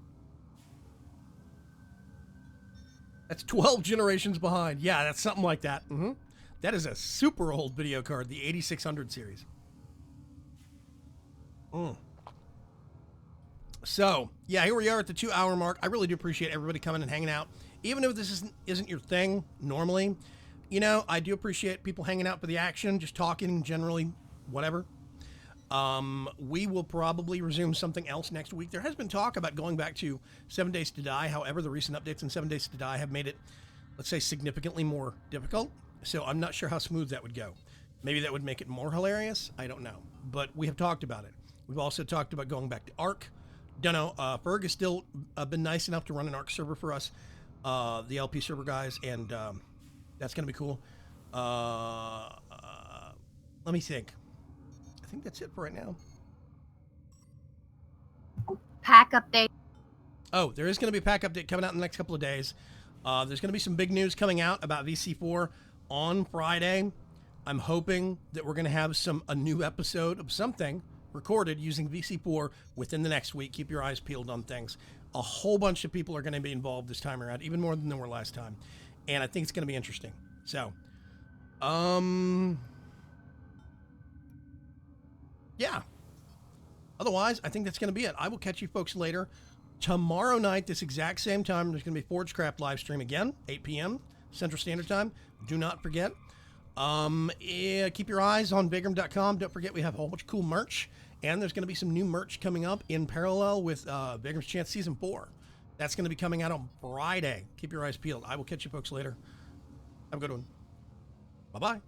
That's 12 generations behind. Yeah, that's something like that. Mm-hmm. That is a super old video card, the 8600 series. So, yeah, here we are at the 2-hour mark. I really do appreciate everybody coming and hanging out. Even if this isn't your thing normally, you know, I do appreciate people hanging out for the action, just talking generally, whatever. We will probably resume something else next week. There has been talk about going back to 7 Days to Die. However, the recent updates in 7 Days to Die have made it, let's say, significantly more difficult. So I'm not sure how smooth that would go. Maybe that would make it more hilarious. I don't know. But we have talked about it. We've also talked about going back to Ark. Don't know. Ferg has still been nice enough to run an Ark server for us, the LP server guys, and that's going to be cool. Let me think. I think that's it for right now. Pack update. Oh, there is going to be a pack update coming out in the next couple of days. There's going to be some big news coming out about VC4 on Friday. I'm hoping that we're going to have a new episode of something recorded using VC4 within the next week. Keep your eyes peeled on things. A whole bunch of people are going to be involved this time around, even more than there were last time. And I think it's going to be interesting. So, yeah. Otherwise, I think that's going to be it. I will catch you folks later. Tomorrow night, this exact same time, there's going to be Forgecraft live stream again, 8 p.m. Central Standard Time. Do not forget. Yeah, keep your eyes on Vagram.com. Don't forget we have a whole bunch of cool merch, and there's going to be some new merch coming up in parallel with Vagram's Chance Season 4. That's going to be coming out on Friday. Keep your eyes peeled. I will catch you folks later. Have a good one. Bye-bye.